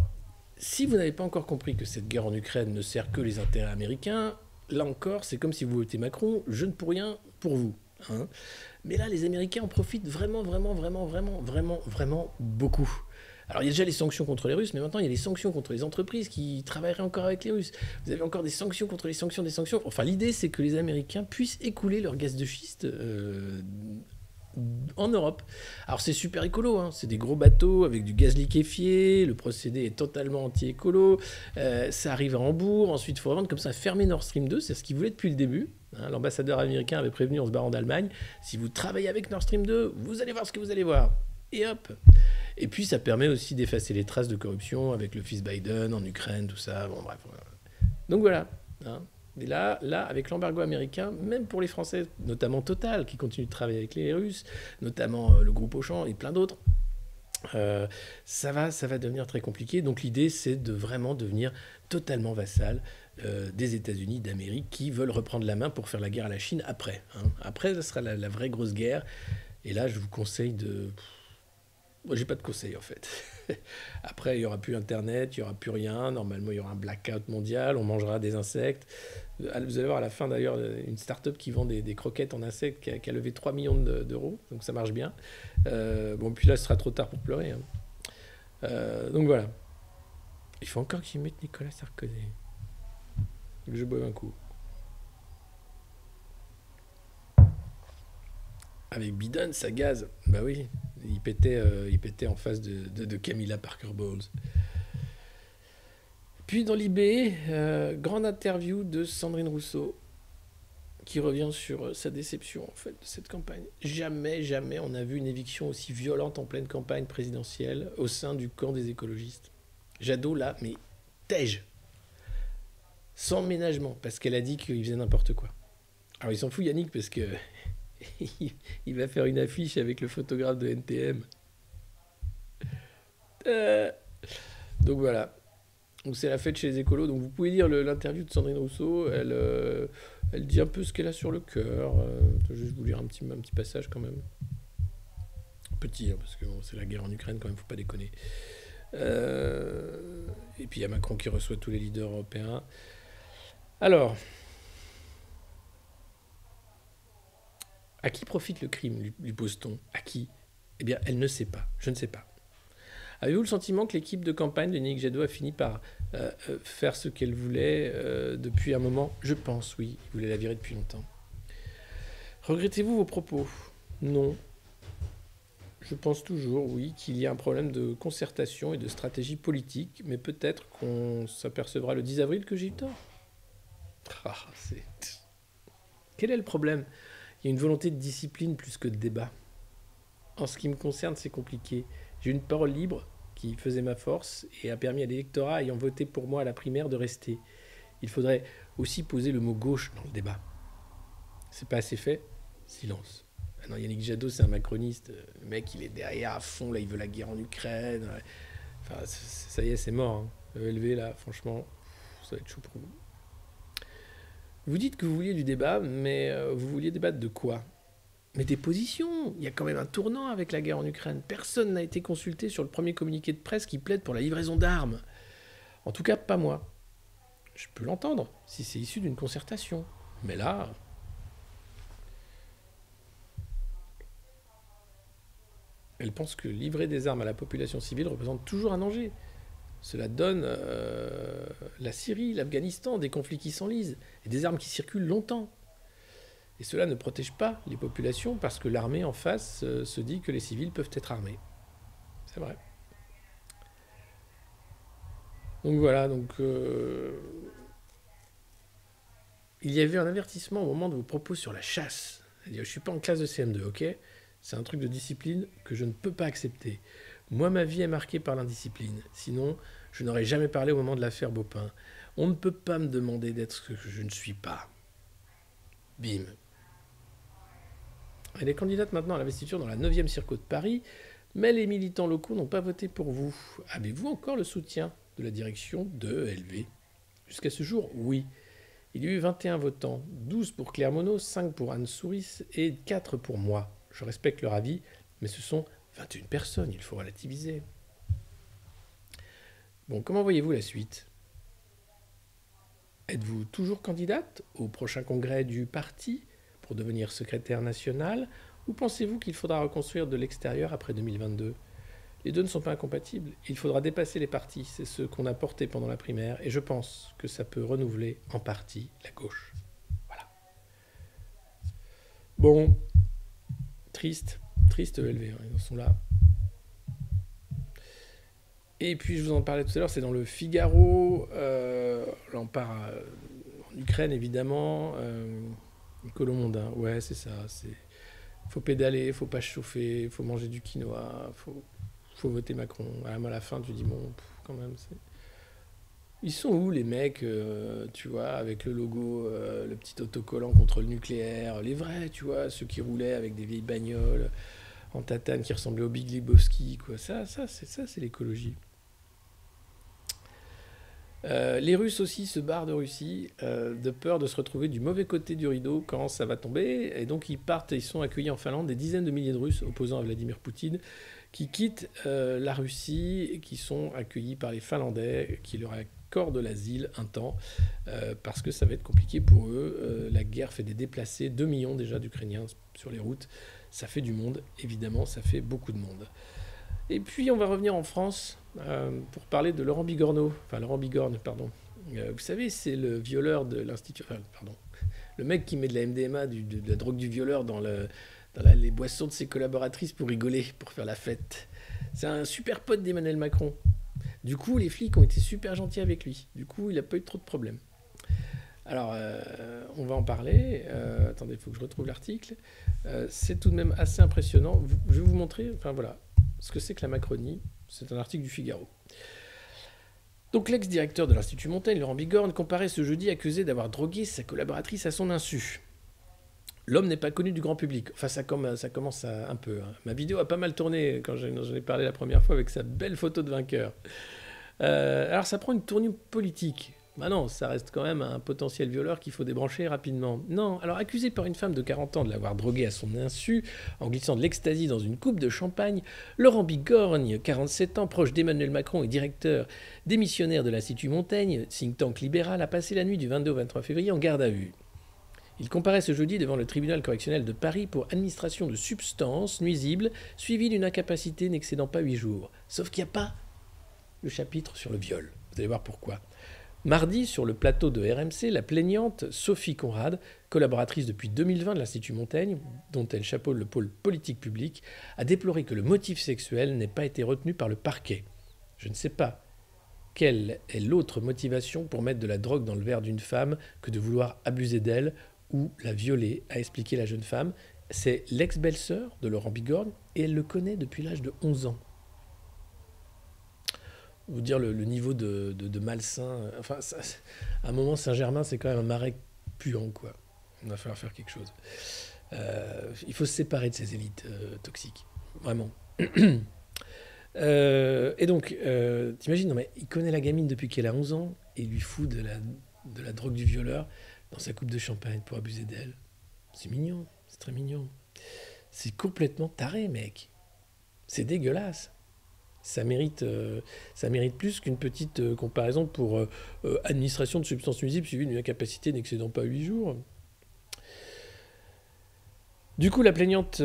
si vous n'avez pas encore compris que cette guerre en Ukraine ne sert que les intérêts américains, là encore, c'est comme si vous votez Macron, je ne peux rien pour vous. Mais là, les Américains en profitent vraiment beaucoup. Alors, il y a déjà les sanctions contre les Russes, mais maintenant, il y a les sanctions contre les entreprises qui travailleraient encore avec les Russes. Vous avez encore des sanctions contre les sanctions des sanctions. Enfin, l'idée, c'est que les Américains puissent écouler leur gaz de schiste en Europe. Alors, c'est super écolo, c'est des gros bateaux avec du gaz liquéfié, le procédé est totalement anti-écolo, ça arrive à Hambourg, ensuite, il faut vraiment comme ça fermer Nord Stream 2, c'est ce qu'ils voulaient depuis le début. L'ambassadeur américain avait prévenu en se barrant d'Allemagne, si vous travaillez avec Nord Stream 2, vous allez voir ce que vous allez voir. Et hop. Et puis ça permet aussi d'effacer les traces de corruption avec le fils Biden en Ukraine, tout ça. Bon bref. Donc voilà. Et là, avec l'embargo américain, même pour les Français, notamment Total, qui continue de travailler avec les Russes, notamment le groupe Auchan et plein d'autres, ça va devenir très compliqué. Donc l'idée, c'est de vraiment devenir totalement vassal des États-Unis d'Amérique qui veulent reprendre la main pour faire la guerre à la Chine après. Après, ça sera la vraie grosse guerre. Et là, je vous conseille de... Moi, j'ai pas de conseils en fait. Après, il n'y aura plus Internet, il n'y aura plus rien. Normalement, il y aura un blackout mondial, on mangera des insectes. Vous allez voir à la fin d'ailleurs une start-up qui vend des croquettes en insectes qui a levé 3 millions d'euros, donc ça marche bien. Bon, puis là, ce sera trop tard pour pleurer. Donc voilà. Il faut encore qu'ils mettent Nicolas Sarkozy. Que je boive un coup. Avec Biden, ça gaze. Bah oui, il pétait en face de Camilla Parker Bowles. Puis dans l'IB, grande interview de Sandrine Rousseau, qui revient sur sa déception en fait de cette campagne. Jamais on a vu une éviction aussi violente en pleine campagne présidentielle au sein du camp des écologistes. Jadot là, mais tège, sans ménagement, parce qu'elle a dit qu'il faisait n'importe quoi. Alors il s'en fout Yannick parce que il va faire une affiche avec le photographe de NTM. Donc voilà. Donc c'est la fête chez les écolos. Donc vous pouvez lire l'interview de Sandrine Rousseau. Elle dit un peu ce qu'elle a sur le cœur. Je vais juste vous lire un petit passage quand même. Petit, hein, parce que bon, c'est la guerre en Ukraine quand même, faut pas déconner. Et puis il y a Macron qui reçoit tous les leaders européens. Alors, à qui profite le crime, lui pose-t-on? À qui? Eh bien, elle ne sait pas. Je ne sais pas. Avez-vous le sentiment que l'équipe de campagne de Yannick Jadot a fini par faire ce qu'elle voulait depuis un moment? Je pense, oui. Il voulait la virer depuis longtemps. Regrettez-vous vos propos? Non. Je pense toujours, oui, qu'il y a un problème de concertation et de stratégie politique, mais peut-être qu'on s'apercevra le 10 avril que j'ai eu tort. Quel est le problème? Il y a une volonté de discipline plus que de débat. En ce qui me concerne, c'est compliqué. J'ai une parole libre qui faisait ma force et a permis à l'électorat ayant voté pour moi à la primaire de rester. Il faudrait aussi poser le mot gauche dans le débat. C'est pas assez fait? Silence. Ah non, Yannick Jadot, c'est un macroniste. Le mec, il est derrière à fond, là, il veut la guerre en Ukraine. Enfin, ça y est, c'est mort. Hein. Le LV, là, franchement, ça va être chaud pour vous. Vous dites que vous vouliez du débat, mais vous vouliez débattre de quoi? Mais des positions. Il y a quand même un tournant avec la guerre en Ukraine. Personne n'a été consulté sur le premier communiqué de presse qui plaide pour la livraison d'armes. En tout cas, pas moi. Je peux l'entendre, si c'est issu d'une concertation. Mais là... Elle pense que livrer des armes à la population civile représente toujours un danger. Cela donne la Syrie, l'Afghanistan, des conflits qui s'enlisent, et des armes qui circulent longtemps. Et cela ne protège pas les populations parce que l'armée en face se dit que les civils peuvent être armés. C'est vrai. Donc voilà, il y avait un avertissement au moment de vos propos sur la chasse. C'est-à-dire, je ne suis pas en classe de CM2, ok? C'est un truc de discipline que je ne peux pas accepter. Moi, ma vie est marquée par l'indiscipline. Sinon, je n'aurais jamais parlé au moment de l'affaire Baupin. On ne peut pas me demander d'être ce que je ne suis pas. Bim. Elle est candidate maintenant à l'investiture dans la 9e circo de Paris, mais les militants locaux n'ont pas voté pour vous. Avez-vous encore le soutien de la direction de LV? Jusqu'à ce jour, oui. Il y a eu 21 votants, 12 pour Claire Monod, 5 pour Anne Souris et 4 pour moi. Je respecte leur avis, mais ce sont 21 personnes, il faut relativiser. Bon, comment voyez-vous la suite? Êtes-vous toujours candidate au prochain congrès du parti pour devenir secrétaire national, ou pensez-vous qu'il faudra reconstruire de l'extérieur après 2022? Les deux ne sont pas incompatibles. Il faudra dépasser les partis, c'est ce qu'on a porté pendant la primaire, et je pense que ça peut renouveler en partie la gauche. Voilà. Bon, triste ELV, hein, ils en sont là. Et puis je vous en parlais tout à l'heure, c'est dans le Figaro, là on part en Ukraine évidemment, Nicolas Mondin, ouais c'est ça, faut pédaler, faut pas se chauffer, faut manger du quinoa, faut voter Macron. À la fin tu dis bon, quand même, ils sont où les mecs, tu vois, avec le logo, le petit autocollant contre le nucléaire, les vrais, tu vois, ceux qui roulaient avec des vieilles bagnoles en tatane qui ressemblaient au Big Lebowski, quoi. Ça c'est l'écologie. Les Russes aussi se barrent de Russie, de peur de se retrouver du mauvais côté du rideau quand ça va tomber, et donc ils partent et ils sont accueillis en Finlande des dizaines de milliers de Russes opposants à Vladimir Poutine qui quittent la Russie et qui sont accueillis par les Finlandais qui leur accordent l'asile un temps parce que ça va être compliqué pour eux. La guerre fait des déplacés, 2 millions déjà d'Ukrainiens sur les routes, ça fait du monde, évidemment, ça fait beaucoup de monde. Et puis on va revenir en France pour parler de Laurent Bigorneau. Enfin, Laurent Bigorne, pardon. Vous savez, c'est le violeur de l'Institut... Enfin, pardon. Le mec qui met de la MDMA, de la drogue du violeur dans les boissons de ses collaboratrices pour rigoler, pour faire la fête. C'est un super pote d'Emmanuel Macron. Du coup, les flics ont été super gentils avec lui. Du coup, il n'a pas eu trop de problèmes. Alors, on va en parler. Attendez, il faut que je retrouve l'article. C'est tout de même assez impressionnant. Je vais vous montrer, enfin voilà, ce que c'est que la Macronie. C'est un article du Figaro. Donc, l'ex-directeur de l'Institut Montaigne, Laurent Bigorne, comparaît ce jeudi accusé d'avoir drogué sa collaboratrice à son insu. L'homme n'est pas connu du grand public. Enfin, ça commence un peu. Hein. Ma vidéo a pas mal tourné quand j'en ai parlé la première fois avec sa belle photo de vainqueur. Alors, ça prend une tournure politique. Bah non, ça reste quand même un potentiel violeur qu'il faut débrancher rapidement. Non, alors accusé par une femme de 40 ans de l'avoir drogué à son insu en glissant de l'ecstasy dans une coupe de champagne, Laurent Bigorgne, 47 ans, proche d'Emmanuel Macron et directeur démissionnaire de l'Institut Montaigne, think tank libéral, a passé la nuit du 22 au 23 février en garde à vue. Il comparaît ce jeudi devant le tribunal correctionnel de Paris pour administration de substances nuisibles suivie d'une incapacité n'excédant pas 8 jours. Sauf qu'il n'y a pas le chapitre sur le viol. Vous allez voir pourquoi. Mardi, sur le plateau de RMC, la plaignante Sophie Conrad, collaboratrice depuis 2020 de l'Institut Montaigne, dont elle chapeaute le pôle politique public, a déploré que le motif sexuel n'ait pas été retenu par le parquet. Je ne sais pas quelle est l'autre motivation pour mettre de la drogue dans le verre d'une femme que de vouloir abuser d'elle ou la violer, a expliqué la jeune femme. C'est l'ex-belle-sœur de Laurent Bigorgne et elle le connaît depuis l'âge de 11 ans. Vous dire le niveau de malsain. Enfin, ça, à un moment, Saint-Germain, c'est quand même un marais puant, quoi. Il va falloir faire quelque chose. Il faut se séparer de ces élites toxiques. Vraiment. Et donc, t'imagines, non, mais il connaît la gamine depuis qu'elle a 11 ans et il lui fout de la drogue du violeur dans sa coupe de champagne pour abuser d'elle. C'est mignon. C'est très mignon. C'est complètement taré, mec. C'est dégueulasse. Ça mérite plus qu'une petite comparaison pour administration de substances nuisibles suivie d'une incapacité n'excédant pas 8 jours. Du coup, la plaignante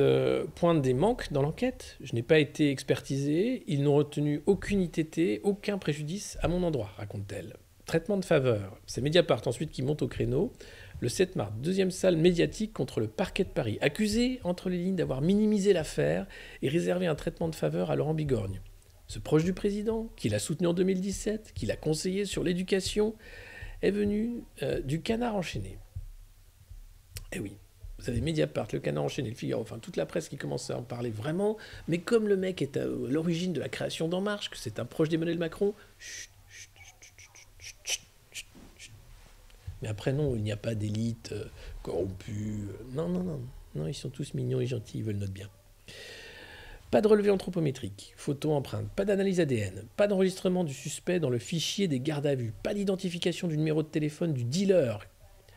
pointe des manques dans l'enquête. Je n'ai pas été expertisée. Ils n'ont retenu aucune ITT, aucun préjudice à mon endroit, raconte-t-elle. Traitement de faveur. C'est Mediapart ensuite qui monte au créneau. Le 7 mars, deuxième salle médiatique contre le parquet de Paris. Accusé, entre les lignes, d'avoir minimisé l'affaire et réservé un traitement de faveur à Laurent Bigorgne. Ce proche du président, qui l'a soutenu en 2017, qui l'a conseillé sur l'éducation, est venu du Canard enchaîné. Eh oui, vous avez Mediapart, le Canard enchaîné, le Figaro, enfin toute la presse qui commence à en parler vraiment, mais comme le mec est à l'origine de la création d'En Marche, que c'est un proche d'Emmanuel Macron, chut, chut, chut, chut, chut, chut, chut. Mais après non, il n'y a pas d'élite corrompue. Non, ils sont tous mignons et gentils, ils veulent notre bien. Pas de relevé anthropométrique, photo empreinte, pas d'analyse ADN, pas d'enregistrement du suspect dans le fichier des gardes à vue, pas d'identification du numéro de téléphone du dealer.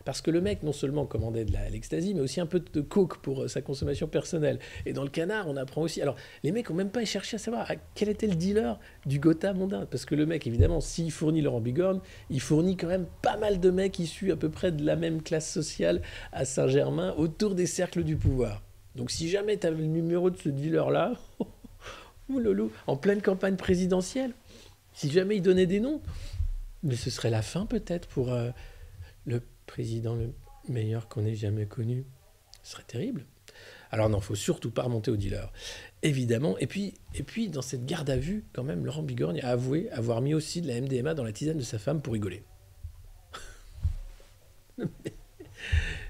Parce que le mec, non seulement commandait de l'ecstasy, mais aussi un peu de coke pour sa consommation personnelle. Et dans le Canard, on apprend aussi... Alors, les mecs n'ont même pas cherché à savoir quel était le dealer du Gotha mondain. Parce que le mec, évidemment, s'il fournit Laurent Bigorgne, il fournit quand même pas mal de mecs issus à peu près de la même classe sociale à Saint-Germain, autour des cercles du pouvoir. Donc si jamais tu avais le numéro de ce dealer-là, en pleine campagne présidentielle, si jamais il donnait des noms, mais ce serait la fin peut-être pour le président le meilleur qu'on ait jamais connu. Ce serait terrible. Alors non, il ne faut surtout pas remonter au dealer, évidemment. Et puis, dans cette garde à vue, quand même, Laurent Bigorgne a avoué avoir mis aussi de la MDMA dans la tisane de sa femme pour rigoler.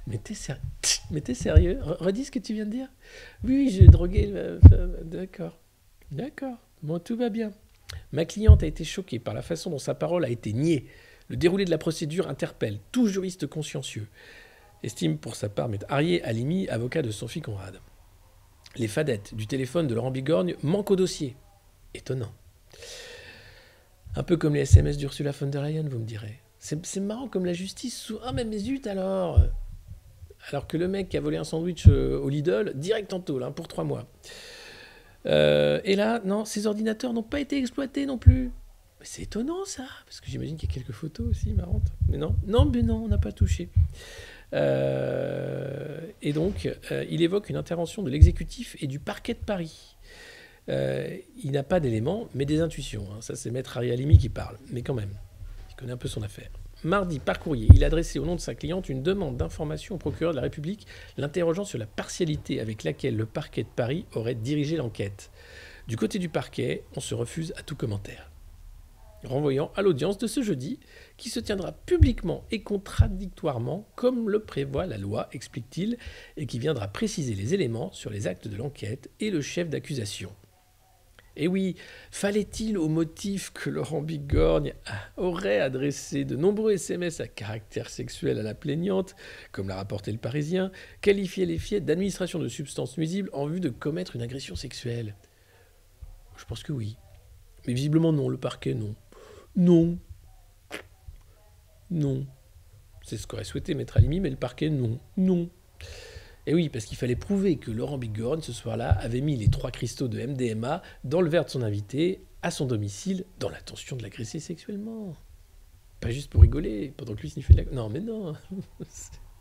Mais t'es sérieux? Redis ce que tu viens de dire. Oui, j'ai drogué. D'accord. Bon, tout va bien. Ma cliente a été choquée par la façon dont sa parole a été niée. Le déroulé de la procédure interpelle tout juriste consciencieux. Estime pour sa part M. Arié Halimi, avocat de Sophie Conrad. Les fadettes du téléphone de Laurent Bigorgne manquent au dossier. Étonnant. Un peu comme les SMS d'Ursula von der Leyen, vous me direz. C'est marrant comme la justice... Ah, mais zut alors. Alors que le mec qui a volé un sandwich au Lidl, direct en tôle, pour 3 mois. Et là, non, ces ordinateurs n'ont pas été exploités non plus. Mais c'est étonnant ça, parce que j'imagine qu'il y a quelques photos aussi marrantes. Mais non, on n'a pas touché. Et donc, il évoque une intervention de l'exécutif et du parquet de Paris. il n'a pas d'éléments, mais des intuitions. Hein. Ça, c'est Maître Ari Halimi qui parle, mais quand même, il connaît un peu son affaire. Mardi, par courrier, il a adressé au nom de sa cliente une demande d'information au procureur de la République, l'interrogeant sur la partialité avec laquelle le parquet de Paris aurait dirigé l'enquête. Du côté du parquet, on se refuse à tout commentaire. Renvoyant à l'audience de ce jeudi, qui se tiendra publiquement et contradictoirement, comme le prévoit la loi, explique-t-il, et qui viendra préciser les éléments sur les actes de l'enquête et le chef d'accusation. Et oui, fallait-il au motif que Laurent Bigorgne aurait adressé de nombreux SMS à caractère sexuel à la plaignante, comme l'a rapporté le Parisien, qualifier les faits d'administration de substances nuisibles en vue de commettre une agression sexuelle? Je pense que oui. Mais visiblement non, le parquet non. Non. Non. C'est ce qu'aurait souhaité Maître Halimi, mais le parquet non. Non. Et oui, parce qu'il fallait prouver que Laurent Bigorgne, ce soir-là, avait mis les 3 cristaux de MDMA dans le verre de son invité, à son domicile, dans l'intention de l'agresser sexuellement. Pas juste pour rigoler, pendant que lui sniffait de la... Non, mais non.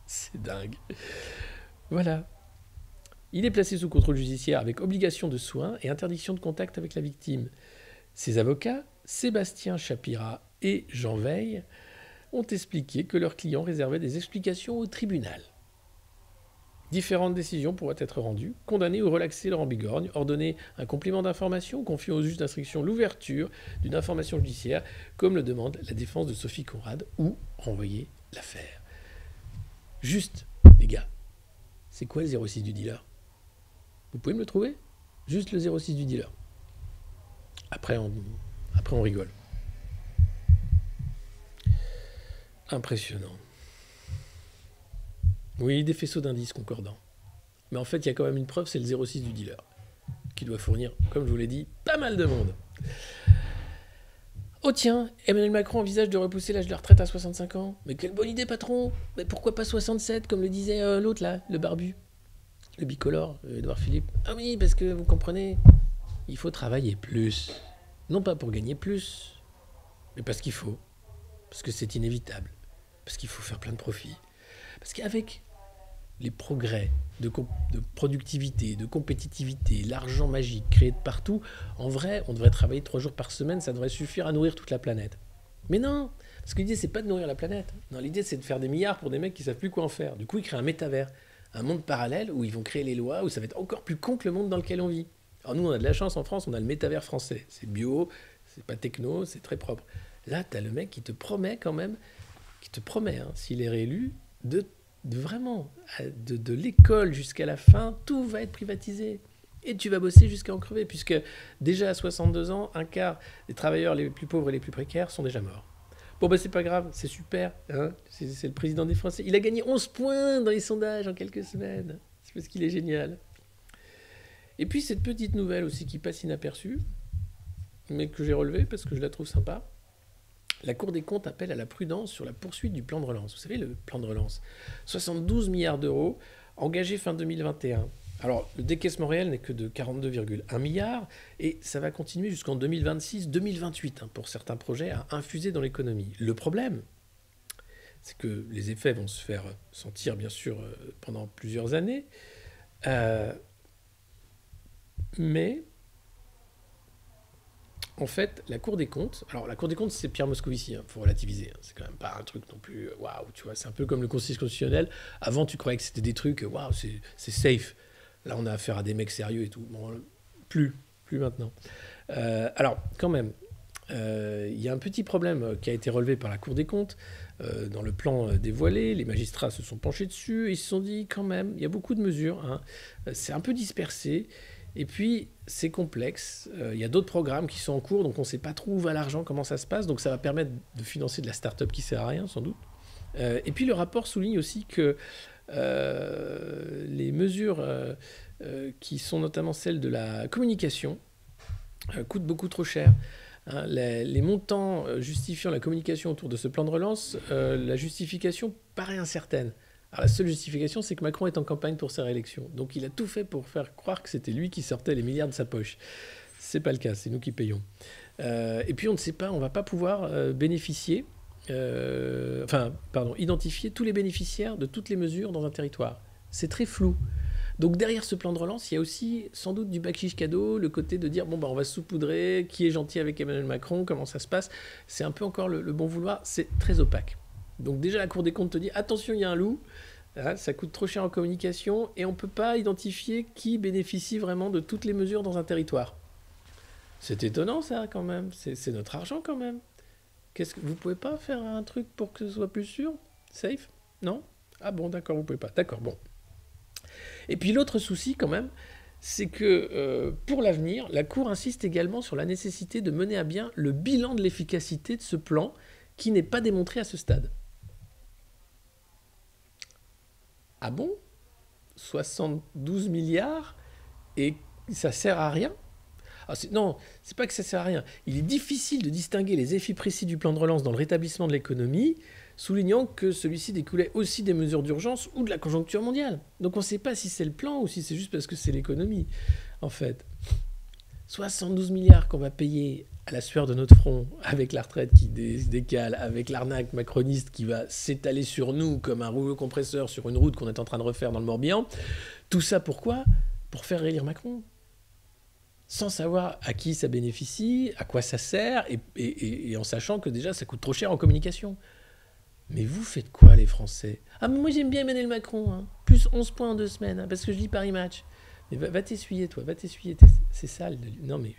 C'est dingue. Voilà. Il est placé sous contrôle judiciaire avec obligation de soins et interdiction de contact avec la victime. Ses avocats, Sébastien Chapira et Jean Veil, ont expliqué que leurs clients réservaient des explications au tribunal. Différentes décisions pourraient être rendues, condamner ou relaxer Laurent Bigorgne, ordonner un complément d'information, confier au juge d'instruction l'ouverture d'une information judiciaire, comme le demande la défense de Sophie Conrad, ou renvoyer l'affaire. Juste, les gars, c'est quoi le 06 du dealer? Vous pouvez me le trouver? Juste le 06 du dealer. Après, on rigole. Impressionnant. Oui, des faisceaux d'indices concordants. Mais en fait, il y a quand même une preuve, c'est le 06 du dealer, qui doit fournir, comme je vous l'ai dit, pas mal de monde. Oh tiens, Emmanuel Macron envisage de repousser l'âge de la retraite à 65 ans. Mais quelle bonne idée, patron! Mais pourquoi pas 67, comme le disait l'autre là, le barbu, le bicolore, Édouard Philippe? Ah oui, parce que vous comprenez, il faut travailler plus. Non pas pour gagner plus, mais parce qu'il faut. Parce que c'est inévitable. Parce qu'il faut faire plein de profits. Parce qu'avec les progrès de productivité, de compétitivité, l'argent magique créé de partout, en vrai, on devrait travailler 3 jours par semaine, ça devrait suffire à nourrir toute la planète. Mais non, parce que l'idée, c'est pas de nourrir la planète. Non, l'idée, c'est de faire des milliards pour des mecs qui savent plus quoi en faire. Du coup, ils créent un métavers, un monde parallèle où ils vont créer les lois, où ça va être encore plus con que le monde dans lequel on vit. Alors nous, on a de la chance en France, on a le métavers français. C'est bio, c'est pas techno, c'est très propre. Là, t'as le mec qui te promet quand même, s'il est réélu, de vraiment, de l'école jusqu'à la fin, tout va être privatisé. Et tu vas bosser jusqu'à en crever, puisque déjà à 62 ans, un quart des travailleurs les plus pauvres et les plus précaires sont déjà morts. Bon, bah c'est pas grave, c'est super, hein, c'est le président des Français. Il a gagné 11 points dans les sondages en quelques semaines. C'est parce qu'il est génial. Et puis cette petite nouvelle aussi qui passe inaperçue, mais que j'ai relevée parce que je la trouve sympa. La Cour des comptes appelle à la prudence sur la poursuite du plan de relance. Vous savez, le plan de relance, 72 milliards d'euros engagés fin 2021. Alors, le décaissement réel n'est que de 42,1 milliards et ça va continuer jusqu'en 2026-2028 pour certains projets à infuser dans l'économie. Le problème, c'est que les effets vont se faire sentir, bien sûr, pendant plusieurs années. Mais... en fait, la Cour des comptes... Alors, la Cour des comptes, c'est Pierre Moscovici, faut relativiser. C'est quand même pas un truc non plus... Waouh, tu vois, c'est un peu comme le Conseil constitutionnel. Avant, tu croyais que c'était des trucs... Waouh, c'est safe. Là, on a affaire à des mecs sérieux et tout. Bon, plus maintenant. Alors, quand même, il y a un petit problème qui a été relevé par la Cour des comptes. Dans le plan dévoilé, les magistrats se sont penchés dessus et ils se sont dit, quand même, il y a beaucoup de mesures. Hein. C'est un peu dispersé. Et puis, c'est complexe. Il y a d'autres programmes qui sont en cours, donc on ne sait pas trop où va l'argent, comment ça se passe. Donc ça va permettre de financer de la start-up qui ne sert à rien, sans doute. Et puis le rapport souligne aussi que les mesures qui sont notamment celles de la communication coûtent beaucoup trop cher. Hein, les montants justifiant la communication autour de ce plan de relance, la justification paraît incertaine. Alors la seule justification, c'est que Macron est en campagne pour sa réélection. Donc il a tout fait pour faire croire que c'était lui qui sortait les milliards de sa poche. C'est pas le cas, c'est nous qui payons. Et puis on ne sait pas, on va pas pouvoir identifier tous les bénéficiaires de toutes les mesures dans un territoire. C'est très flou. Donc derrière ce plan de relance, il y a aussi sans doute du bac-chiche cadeau, le côté de dire, bon, bah, on va se saupoudrer, qui est gentil avec Emmanuel Macron, comment ça se passe. C'est un peu encore le bon vouloir, c'est très opaque. Donc déjà, la Cour des comptes te dit, attention, il y a un loup, hein, ça coûte trop cher en communication, et on ne peut pas identifier qui bénéficie vraiment de toutes les mesures dans un territoire. C'est étonnant ça quand même, c'est notre argent quand même. Vous pouvez pas faire un truc pour que ce soit plus sûr? Safe? Non? Ah bon, d'accord, vous pouvez pas. D'accord, bon. Et puis l'autre souci quand même, c'est que pour l'avenir, la Cour insiste également sur la nécessité de mener à bien le bilan de l'efficacité de ce plan qui n'est pas démontré à ce stade. Ah bon? 72 milliards et ça sert à rien? Non, c'est pas que ça sert à rien. Il est difficile de distinguer les effets précis du plan de relance dans le rétablissement de l'économie, soulignant que celui-ci découlait aussi des mesures d'urgence ou de la conjoncture mondiale. Donc on ne sait pas si c'est le plan ou si c'est juste parce que c'est l'économie, en fait. 72 milliards qu'on va payer à la sueur de notre front, avec la retraite qui se décale, avec l'arnaque macroniste qui va s'étaler sur nous comme un rouleau compresseur sur une route qu'on est en train de refaire dans le Morbihan. Tout ça pourquoi? Pour faire réélire Macron. Sans savoir à qui ça bénéficie, à quoi ça sert, et en sachant que déjà ça coûte trop cher en communication. Mais vous faites quoi les Français? Ah mais moi j'aime bien Emmanuel Macron, hein. Plus 11 points en 2 semaines, hein, parce que je lis Paris Match. Mais va t'essuyer toi, va t'essuyer, c'est sale. Non mais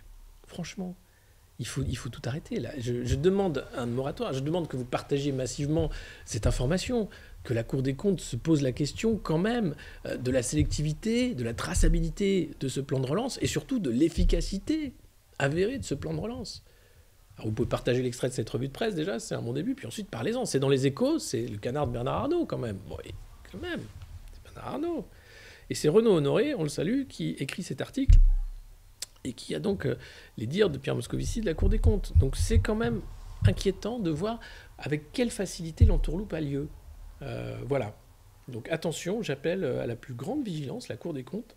franchement, il faut tout arrêter là. Je demande un moratoire, je demande que vous partagiez massivement cette information, que la Cour des comptes se pose la question quand même de la sélectivité, de la traçabilité de ce plan de relance et surtout de l'efficacité avérée de ce plan de relance. Alors vous pouvez partager l'extrait de cette revue de presse déjà, c'est un bon début, puis ensuite parlez-en. C'est dans les Échos, c'est le canard de Bernard Arnault quand même. Bon, quand même, c'est Bernard Arnault. Et c'est Renaud Honoré, on le salue, qui écrit cet article et qui a donc les dires de Pierre Moscovici de la Cour des comptes. Donc c'est quand même inquiétant de voir avec quelle facilité l'entourloupe a lieu. Voilà. Donc attention, j'appelle à la plus grande vigilance, la Cour des comptes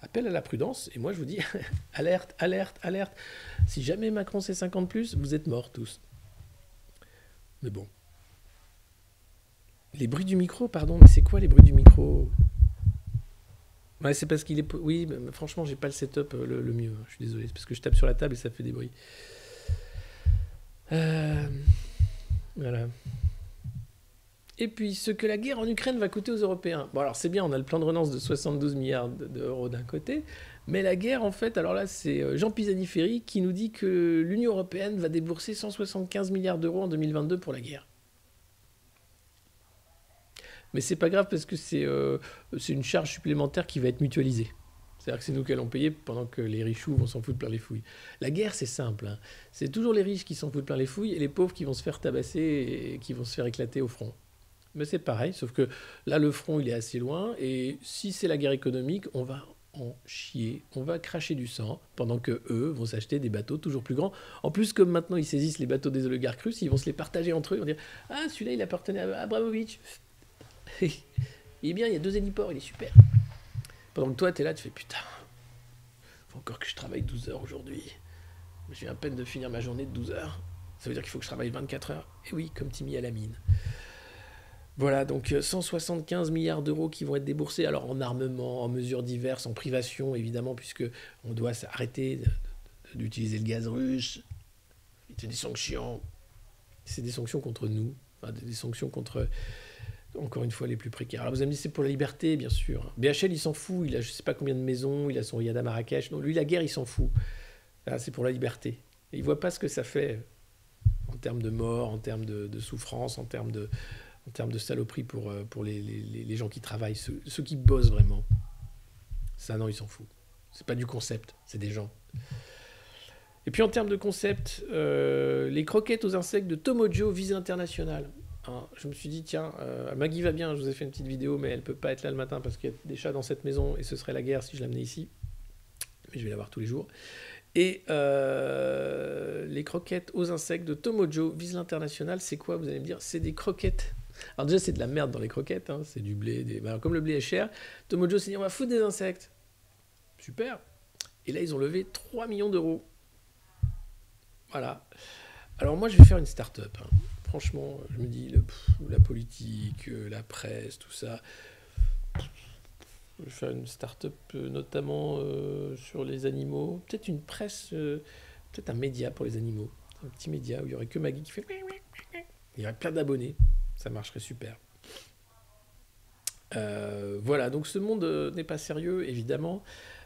appelle à la prudence, et moi je vous dis, alerte, alerte, alerte. Si jamais Macron c'est 50+, vous êtes morts tous. Mais bon. Les bruits du micro, pardon, mais c'est quoi les bruits du micro? Ouais, c'est parce qu'il est... Oui, mais franchement, j'ai pas le setup le mieux, je suis désolé, c'est parce que je tape sur la table et ça fait des bruits. Voilà. Et puis, ce que la guerre en Ukraine va coûter aux Européens. Bon, alors c'est bien, on a le plan de relance de 72 milliards d'euros d'un côté, mais la guerre, en fait, alors là, c'est Jean Pisani-Ferry qui nous dit que l'Union européenne va débourser 175 milliards d'euros en 2022 pour la guerre. Mais c'est pas grave parce que c'est une charge supplémentaire qui va être mutualisée. C'est-à-dire que c'est nous qui allons payer pendant que les richoux vont s'en foutre plein les fouilles. La guerre, c'est simple, hein. C'est toujours les riches qui s'en foutent plein les fouilles et les pauvres qui vont se faire tabasser et qui vont se faire éclater au front. Mais c'est pareil, sauf que là, le front, il est assez loin, et si c'est la guerre économique, on va en chier, on va cracher du sang, pendant que eux vont s'acheter des bateaux toujours plus grands. En plus, comme maintenant, ils saisissent les bateaux des oligarques russes, ils vont se les partager entre eux, ils vont dire « Ah, celui-là, il appartenait à Abramovich. Il est bien, il y a 2 héliports, il est super. » Pendant que toi, t'es là, tu fais « Putain, faut encore que je travaille 12 heures aujourd'hui. Je viens à peine de finir ma journée de 12 heures. Ça veut dire qu'il faut que je travaille 24 heures. » Et oui, comme Timmy à la mine. Voilà, donc 175 milliards d'euros qui vont être déboursés, alors en armement, en mesures diverses, en privation, évidemment, puisque on doit s'arrêter d'utiliser le gaz russe. C'est des sanctions. C'est des sanctions contre nous, enfin, des sanctions contre, encore une fois, les plus précaires. Alors vous allez me dire, c'est pour la liberté, bien sûr. BHL, il s'en fout, il a je sais pas combien de maisons, il a son riad à Marrakech. Non, lui, la guerre, il s'en fout. Là, c'est pour la liberté. Et il voit pas ce que ça fait en termes de mort, en termes de souffrance, en termes de saloperie pour les gens qui travaillent, ceux qui bossent vraiment. Ça, non, ils s'en foutent. C'est pas du concept, c'est des gens. Et puis en termes de concept, les croquettes aux insectes de Tomojo, visée internationale. Hein, je me suis dit, tiens, Maggie va bien, je vous ai fait une petite vidéo, mais elle peut pas être là le matin parce qu'il y a des chats dans cette maison et ce serait la guerre si je l'amenais ici. Mais je vais la voir tous les jours. Et les croquettes aux insectes de Tomojo, visent l'international, c'est quoi? Vous allez me dire, c'est des croquettes. Alors déjà, c'est de la merde dans les croquettes, hein, c'est du blé. Alors, comme le blé est cher, Tomojo s'est dit, on va foutre des insectes. Super. Et là, ils ont levé 3 millions d'euros. Voilà. Alors moi, je vais faire une start-up. Hein. Franchement, je me dis, la politique, la presse, tout ça... Je vais faire une start-up notamment sur les animaux. Peut-être une presse, peut-être un média pour les animaux. Un petit média où il y aurait que Maggie qui fait. Il y aurait plein d'abonnés. Ça marcherait super. Voilà, donc ce monde n'est pas sérieux, évidemment.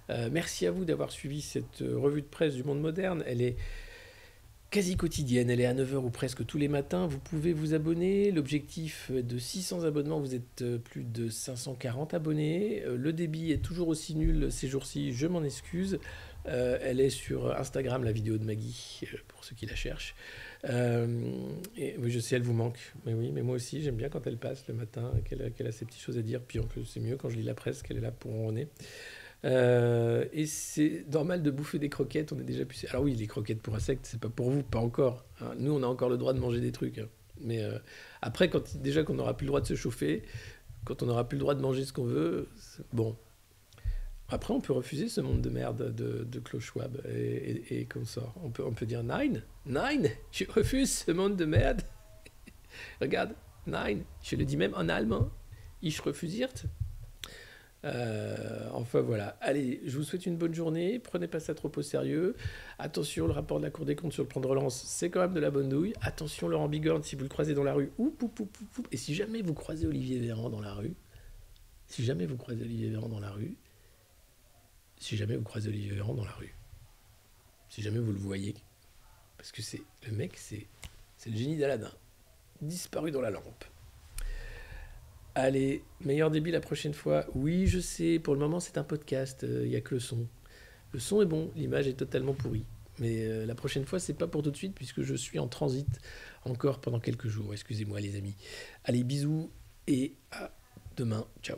Merci à vous d'avoir suivi cette revue de presse du monde moderne. Elle est quasi quotidienne, elle est à 9 heures ou presque tous les matins. Vous pouvez vous abonner. L'objectif est de 600 abonnements, vous êtes plus de 540 abonnés. Le débit est toujours aussi nul ces jours-ci, je m'en excuse. Elle est sur Instagram, la vidéo de Maggie, pour ceux qui la cherchent. Et oui, je sais, elle vous manque. Mais oui, mais moi aussi, j'aime bien quand elle passe le matin, qu'elle a ses petites choses à dire. Puis en plus, c'est mieux quand je lis la presse, qu'elle est là pour ronronner. Et c'est normal de bouffer des croquettes, on est déjà pucé. Alors oui, les croquettes pour insectes, c'est pas pour vous, pas encore. Hein. Nous, on a encore le droit de manger des trucs. Hein. Mais après, déjà qu'on n'aura plus le droit de se chauffer, quand on n'aura plus le droit de manger ce qu'on veut, bon. Après, on peut refuser ce monde de merde de Klaus Schwab et comme ça. On peut dire Nein, je refuse ce monde de merde. Regarde, Nein, je le dis même en allemand. Ich refusiert. Enfin voilà. Allez, je vous souhaite une bonne journée. Prenez pas ça trop au sérieux. Attention, le rapport de la Cour des comptes sur le plan de relance, c'est quand même de la bonne douille. Attention, Laurent Bigorne, si vous le croisez dans la rue. Et si jamais vous croisez Olivier Véran dans la rue, si jamais vous croisez Olivier Véran dans la rue, si jamais vous le voyez, parce que c'est le mec, c'est le génie d'Aladin, disparu dans la lampe. Allez, meilleur débit la prochaine fois. Oui, je sais, pour le moment c'est un podcast, il n'y a que le son. Le son est bon, l'image est totalement pourrie. Mais la prochaine fois, c'est pas pour tout de suite, puisque je suis en transit encore pendant quelques jours. Excusez-moi les amis. Allez, bisous et à demain. Ciao.